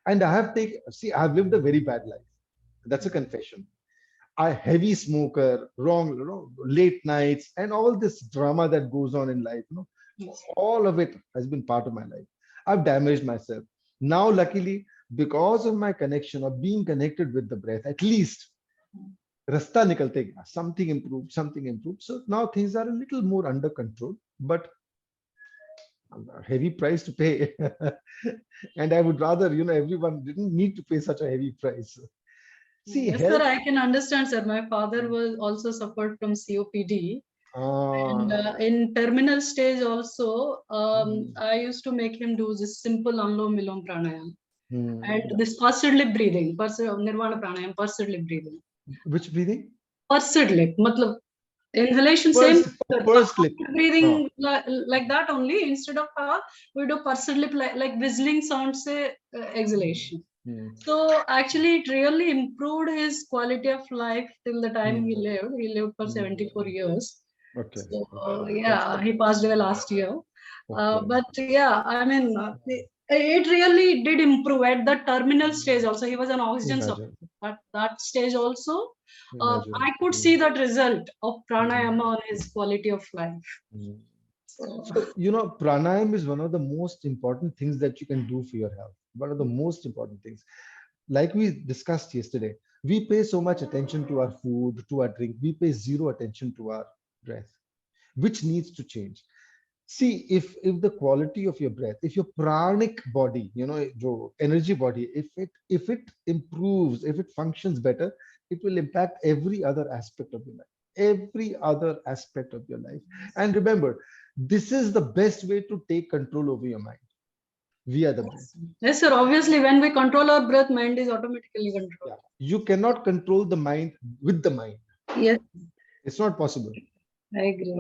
A: And I've lived a very bad life. That's a confession. A heavy smoker, late nights, and all this drama that goes on in life, all of it has been part of my life. I've damaged myself. Now, luckily, because of my connection of being connected with the breath, at least rasta nikalte gaya, something improved. So now things are a little more under control, but a heavy price to pay. And I would rather, everyone didn't need to pay such a heavy price. See,
E: yes, sir, I can understand, sir. My father was also suffered from COPD. And in terminal stage also, I used to make him do this simple Anulom Vilom Pranayam. And this pursed lip breathing, Nirvana Pranayam, pursed lip breathing.
A: Which breathing?
E: Pursed lip, matlab inhalation
A: pursed lip.
E: Breathing like that only. Instead of we do pursed lip like whistling sound, say exhalation. So actually, it really improved his quality of life till the time he lived. He lived for 74 years.
A: Okay.
E: So yeah, he passed away last year. But yeah, I mean, it really did improve at the terminal stage. Also, he was on oxygen support. At that stage also, I could see that result of pranayama on his quality of life.
A: So, pranayam is one of the most important things that you can do for your health. One of the most important things. Like we discussed yesterday, we pay so much attention to our food, to our drink. We pay zero attention to our breath, which needs to change. See, if the quality of your breath, if your pranic body, your energy body, if it improves, if it functions better, it will impact every other aspect of your life. Every other aspect of your life. And remember, this is the best way to take control over your mind via the breath.
E: Yes, sir. Obviously, when we control our breath, mind is automatically controlled.
A: Yeah. You cannot control the mind with the mind.
E: Yes,
A: It's not possible.
E: I agree.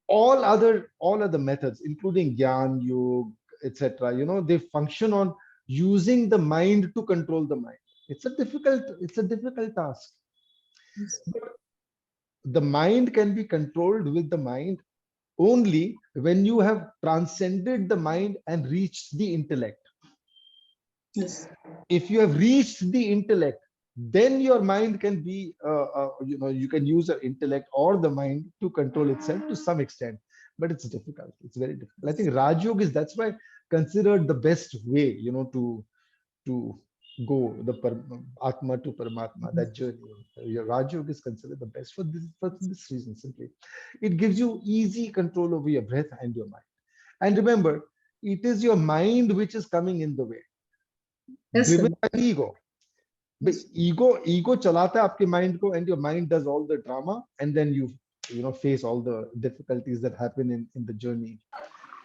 A: All other methods, including Gyan, Yoga, etc., they function on using the mind to control the mind. It's a difficult task. But the mind can be controlled with the mind only when you have transcended the mind and reached the intellect.
E: Yes.
A: If you have reached the intellect, then your mind can be, you can use your intellect or the mind to control itself to some extent. But it's difficult. It's very difficult. I think Raj Yoga that's why considered the best way, to go the Atma to Paramatma, that journey. Your Raj Yoga is considered the best for this reason simply. It gives you easy control over your breath and your mind. And remember, it is your mind which is coming in the way.
E: Yes, sir.
A: Driven by the ego. But ego chalata hai aapke mind ko, and your mind does all the drama, and then you face all the difficulties that happen in the journey.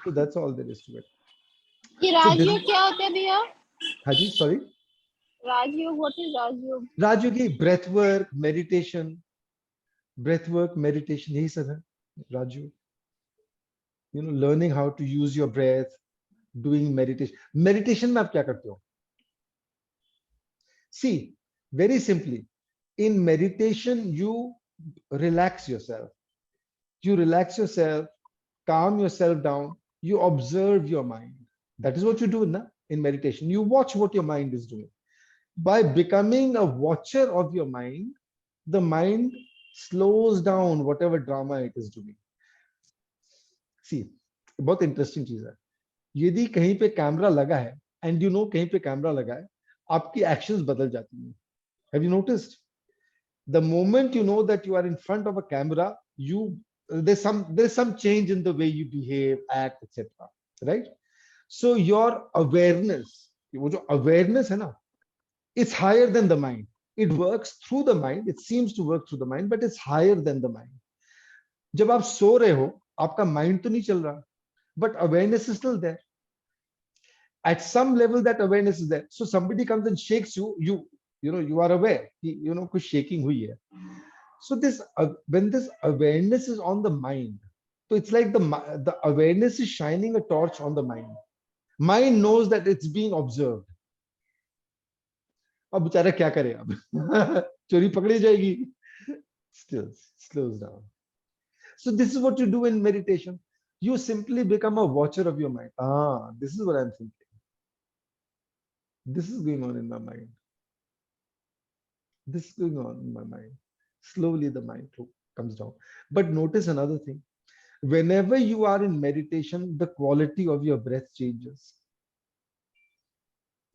A: So that's all there is to it.
G: ये राजयोग क्या होता है भैया?
A: Haji, sorry.
G: Rajyoga, what is Rajyoga?
A: Raj Yoga, breath work, meditation, यही सब है Raj Yoga. Learning how to use your breath, doing meditation. Meditation में आप क्या करते हो? See, very simply, in meditation, you relax yourself. You relax yourself, calm yourself down, you observe your mind. That is what you do in meditation. You watch what your mind is doing. By becoming a watcher of your mind, the mind slows down whatever drama it is doing. See, बहुत interesting चीज है. यदि कहीं पे camera लगा है, and कहीं पे कैमरा लगा है, आपकी actions बदल जाती हैं. Have you noticed? The moment you know that you are in front of a camera, there's some change in the way you behave, act, etc. Right? So your awareness, वो जो awareness है ना, it's higher than the mind. It works through the mind. It seems to work through the mind, but it's higher than the mind. जब आप सो रहे हो, आपका mind तो नहीं चल रहा, but awareness is still there. At some level, that awareness is there. So somebody comes and shakes you, you are aware. कुछ shaking हुई है. So when this awareness is on the mind, so it's like the awareness is shining a torch on the mind. Mind knows that it's being observed. अब बेचारा क्या करे अब? चोरी पकड़ी जाएगी. Still slows down. So this is what you do in meditation. You simply become a watcher of your mind. This is what I'm thinking. This is going on in my mind. This is going on in my mind. Slowly the mind comes down. But notice another thing. Whenever you are in meditation, the quality of your breath changes.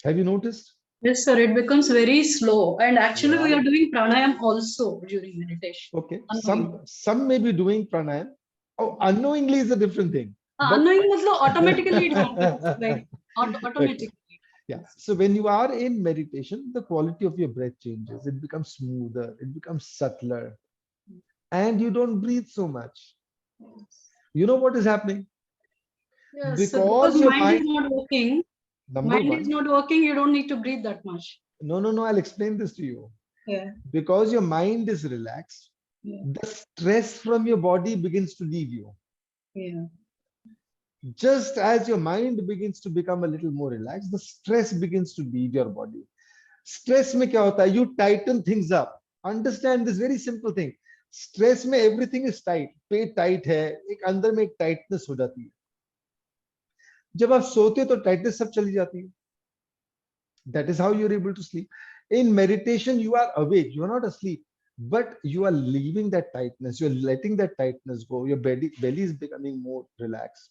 A: Have you noticed?
E: Yes, sir. It becomes very slow. And actually, we are doing pranayam also during meditation.
A: Okay. Some may be doing pranayam. Oh, unknowingly is a different thing.
E: Unknowingly, automatically it happens. Like, automatically.
A: Yeah. So when you are in meditation, the quality of your breath changes. It becomes smoother. It becomes subtler. And you don't breathe so much. You know what is happening?
E: Yes,
A: because
E: your
A: your
E: mind is not working. Mind is not working, you don't need to breathe that much.
A: No. I'll explain this to you.
E: Yeah.
A: Because your mind is relaxed, the stress from your body begins to leave you.
E: Yeah.
A: Just as your mind begins to become a little more relaxed, the stress begins to leave your body. Stress mein kya hota hai? You tighten things up. Understand this very simple thing. Stress mein everything is tight. Peट tight है, एक अंदर में एक tightness हो जाती है. जब आप सोते हो तो tightness सब चली जाती है. That is how you're able to sleep. In meditation, you are awake. You are not asleep, but you are leaving that tightness. You are letting that tightness go. Your belly is becoming more relaxed.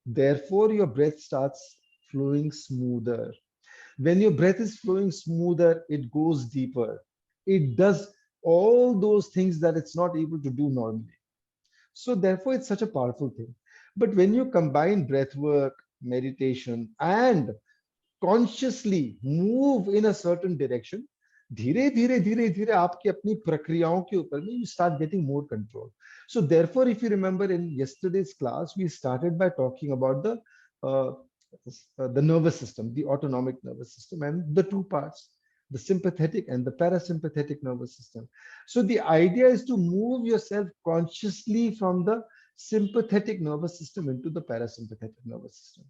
A: Therefore, your breath starts flowing smoother. When your breath is flowing smoother, it goes deeper. It does all those things that it's not able to do normally. So therefore, it's such a powerful thing. But when you combine breath work, meditation, and consciously move in a certain direction, धीरे धीरे धीरे धीरे आपकी अपनी प्रक्रियाओं के ऊपर में you start getting more control. So therefore, if you remember in yesterday's class, we started by talking about the nervous system, the autonomic nervous system, and the two parts, the sympathetic and the parasympathetic nervous system. So the idea is to move yourself consciously from the sympathetic nervous system into the parasympathetic nervous system.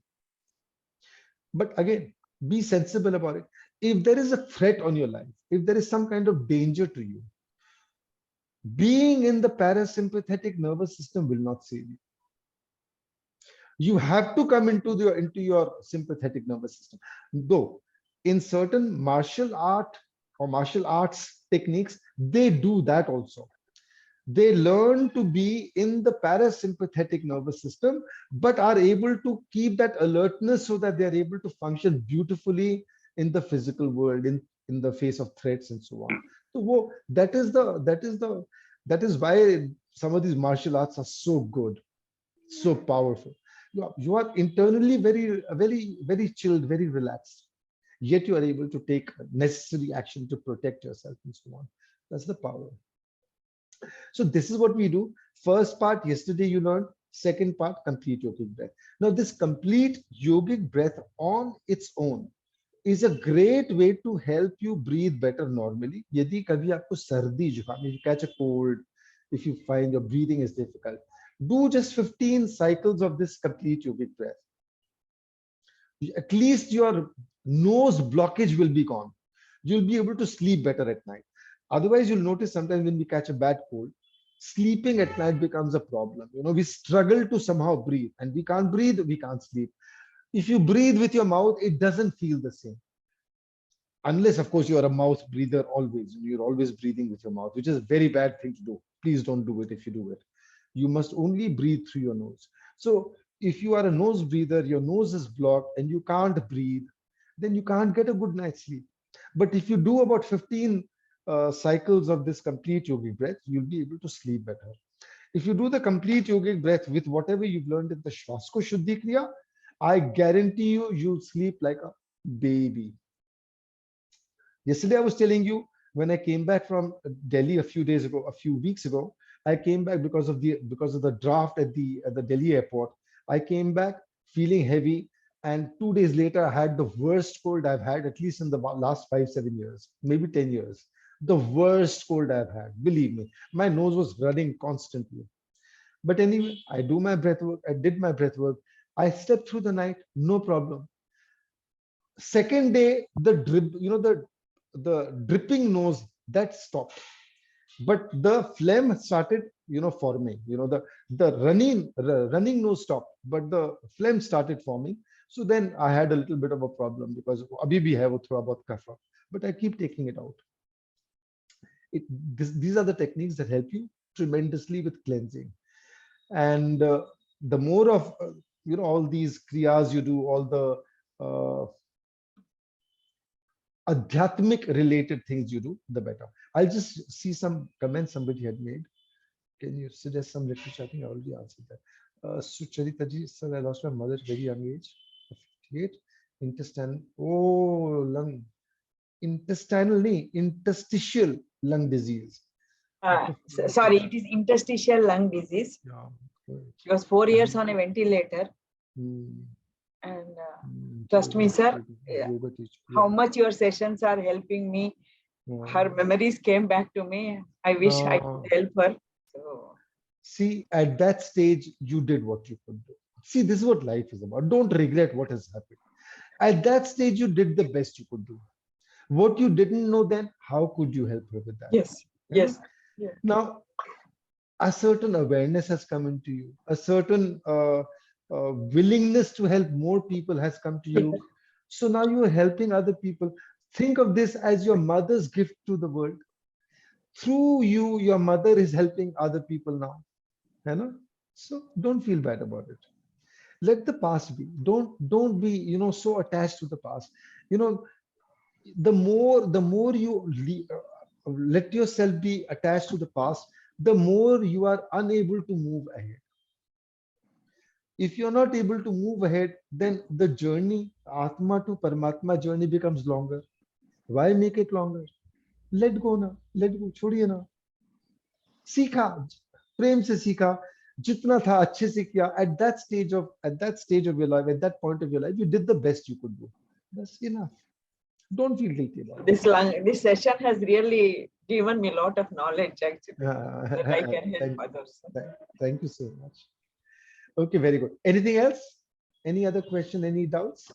A: But again, be sensible about it. If there is a threat on your life, if there is some kind of danger to you, being in the parasympathetic nervous system will not save you. You have to come into your sympathetic nervous system. Though in certain martial art or martial arts techniques, they do that also. They learn to be in the parasympathetic nervous system, but are able to keep that alertness so that they are able to function beautifully in the physical world, in the face of threats and so on. So that is why some of these martial arts are so good, so powerful. You are internally very chilled, very relaxed, yet you are able to take necessary action to protect yourself and so on. That's the power. So this is what we do. First part, yesterday you learned. Second part, complete yogic breath. Now this complete yogic breath on its own is a great way to help you breathe better normally. Yadi kabhi aapko sardi जुकाम, if you catch a cold, if you find your breathing is difficult, do just 15 cycles of this complete yogic breath. At least your nose blockage will be gone. You'll be able to sleep better at night. Otherwise, you'll notice sometimes when we catch a bad cold, sleeping at night becomes a problem. You know, we struggle to somehow breathe, and we can't breathe, we can't sleep. If you breathe with your mouth, it doesn't feel the same. Unless, of course, you are a mouth breather always. You're always breathing with your mouth, which is a very bad thing to do. Please don't do it if you do it. You must only breathe through your nose. So if you are a nose breather, your nose is blocked and you can't breathe, then you can't get a good night's sleep. But if you do about 15 cycles of this complete yogic breath, you'll be able to sleep better. If you do the complete yogic breath with whatever you've learned in the Swaskosh Shuddhi Kriya, I guarantee you, you'll sleep like a baby. Yesterday, I was telling you, when I came back from Delhi a few weeks ago, I came back because of the draft at the Delhi airport. I came back feeling heavy, and 2 days later, I had the worst cold I've had, at least in the last 5-7 years, maybe 10 years. The worst cold I've had, believe me. My nose was running constantly. But anyway, I do my breath work. I did my breath work. I slept through the night, no problem. Second day, the drip, the dripping nose, that stopped. But the phlegm started, forming. The running nose stopped, but the phlegm started forming. So then I had a little bit of a problem because abhi bhi hai wo thoda bahut kapha, but I keep taking it out. These are the techniques that help you tremendously with cleansing. And the more of all these kriyas you do, all the adhyatmic related things you do, the better. I'll just see some comments somebody had made. Can you suggest some literature? I think I already answered that. Sucharita ji, sir, I lost my mother at very young age, 58. Interstitial lung disease.
B: Sorry, it is interstitial lung disease.
A: Yeah.
B: She was 4 years on a ventilator. And trust me, sir, how much your sessions are helping me. Her memories came back to me. I wish I could help her. So,
A: see, at that stage, you did what you could do. See, this is what life is about. Don't regret what has happened. At that stage, you did the best you could do. What you didn't know then, how could you help her with that?
B: yes, yes. Yeah.
A: Now, a certain awareness has come into you. A certain willingness to help more people has come to you. So now you are helping other people. Think of this as your mother's gift to the world. Through you, your mother is helping other people now. So don't feel bad about it. Let the past be. Don't be so attached to the past. The more you let yourself be attached to the past, the more you are unable to move ahead. If you're not able to move ahead, then the journey, Atma to Paramatma journey, becomes longer. Why make it longer? let go na, let go, छोड़िए ना. सीखा, प्रेम से सीखा, जितना था अच्छे से किया. At that stage of your life, at that point of your life, you did the best you could do. That's enough. Don't feel guilty about it.
B: This session has really given me a lot of knowledge actually that I can help others.
A: Thank you so much. Okay, very good. Anything else? Any other question? Any doubts?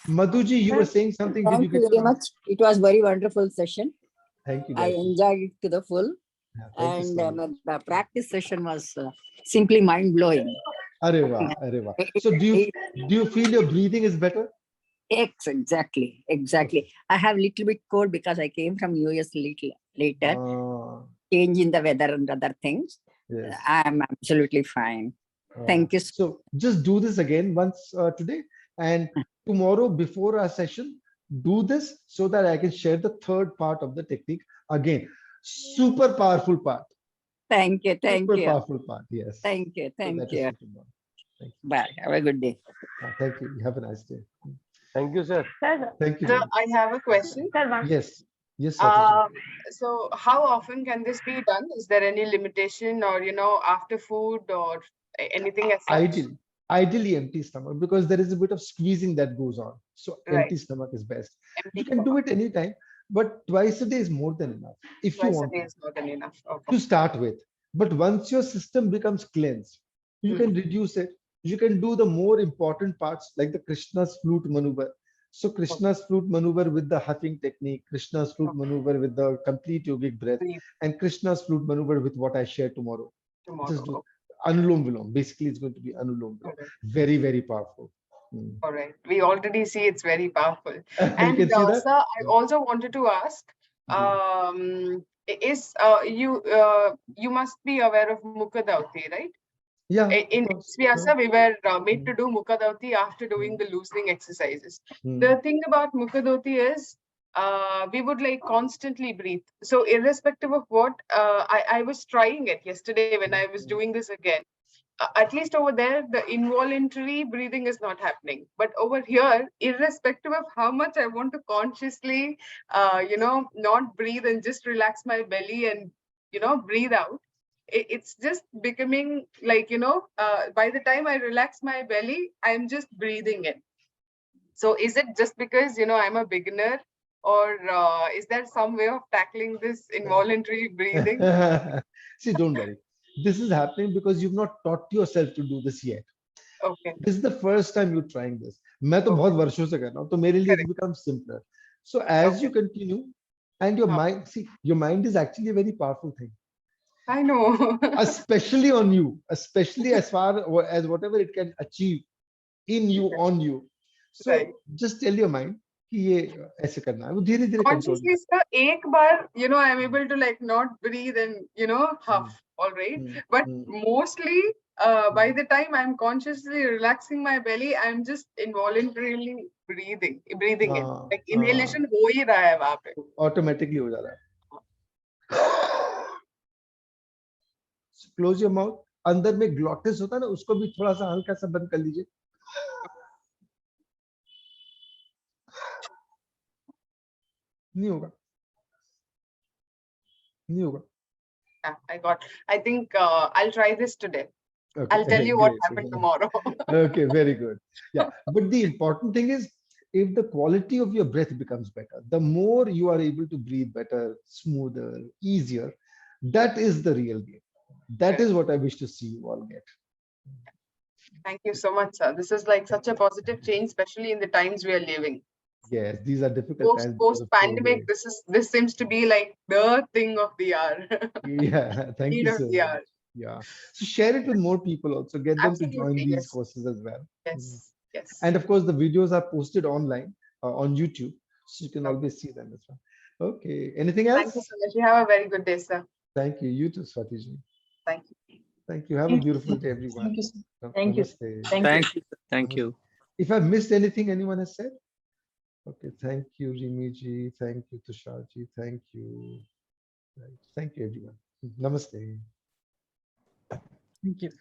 A: Madhuji, you were saying something. Did you
H: Thank you
A: get
H: very much. It was very wonderful session.
A: Thank you.
H: I
A: Gayatri.
H: enjoyed it to the full.
A: Yeah, thank you so much.
H: The practice session was simply mind blowing.
A: Arre wah, arre wah. So do you feel your breathing is better?
H: Exactly. I have little bit cold because I came from US little later. Change in the weather and other things.
A: Yes.
H: I am absolutely fine. Thank you.
A: So just do this again once today, and tomorrow before our session, do this so that I can share the third part of the technique again. Super powerful part.
H: Thank you.
A: Super powerful part. Yes.
H: Thank you.
A: Thank you.
H: Bye. Have a good day.
A: Thank you. Have a nice day.
I: Thank you, sir.
A: Thank you.
C: Sir, I have a question.
A: Yes. Yes.
C: So how often can this be done? Is there any limitation, or after food or anything as such?
A: Ideally empty stomach, because there is a bit of squeezing that goes on. So empty stomach is best. You can do it anytime, but twice a day is more than enough. If you want,
C: twice a day is more than enough. Okay.
A: To start with. But once your system becomes cleansed, you can reduce it. You can do the more important parts like the Krishna's flute maneuver. So Krishna's flute maneuver with the huffing technique, Krishna's flute maneuver with the complete yogic breath, and Krishna's flute maneuver with what I share tomorrow. Just do Anulom Vilom. Basically, it's going to be Anulom Vilom. Very, very powerful.
C: All right. We already see it's very powerful. And
A: you can see that?
C: sir, I also wanted to ask, you must be aware of Mukadauti, right?
A: Yeah.
C: In S-VYASA, we were made to do Mukadauti after doing the loosening exercises. The thing about Mukadauti is we would constantly breathe. So irrespective of what, I was trying it yesterday when I was doing this again. At least over there, the involuntary breathing is not happening. But over here, irrespective of how much I want to consciously, not breathe and just relax my belly and, breathe out, it's just becoming by the time I relax my belly, I'm just breathing in. So is it just because, I'm a beginner, or is there some way of tackling this involuntary breathing?
A: See, don't worry. This is happening because you've not taught yourself to do this yet.
C: Okay.
A: This is the first time you're trying this. मैं तो बहुत वर्षों से कर रहा हूँ, तो मेरे लिए it becomes simpler. So as you continue, and your mind, see, your mind is actually a very powerful thing.
C: I know.
A: Especially on you, especially as far as whatever it can achieve in you, on you. So just tell your mind कि ये ऐसे करना है, वो धीरे-धीरे
C: consciously sir, एक बार I'm able to not breathe and huff, all right, but mostly by the time I'm consciously relaxing my belly, I'm just involuntarily breathing in, like inhalation हो ही रहा है वहाँ पे,
A: automatically हो जा रहा है. Close your mouth. अंदर में glottis होता है ना, उसको भी थोड़ा सा हल्का सा बंद कर लीजिए. नहीं होगा.
C: I think I'll try this today.
A: Okay.
C: I'll tell you what happened tomorrow.
A: Okay, very good. Yeah, but the important thing is, if the quality of your breath becomes better, the more you are able to breathe better, smoother, easier, that is the real game. That is what I wish to see you all get.
C: Thank you so much, sir. This is such a positive change, especially in the times we are living.
A: Yes, these are difficult times.
C: Post pandemic, this seems to be the thing of the hour.
A: Yeah, thank you so much. Yeah, so share it with more people also. Get them to join these courses as well.
C: Yes, yes.
A: And of course, the videos are posted online on YouTube, so you can always see them as well. Okay. Anything else?
C: Thank you so much. You have a very good day, sir.
A: Thank you. You too, Swatiji.
C: Thank you.
A: Thank you. Have a beautiful day, everyone.
E: Thank you, sir.
B: Thank you.
A: Namaste.
I: Thank you.
A: If I've missed anything anyone has said. Okay. Thank you, Rimi-ji. Thank you, Tushar-ji. Thank you. Right. Thank you, everyone. Namaste.
E: Thank you.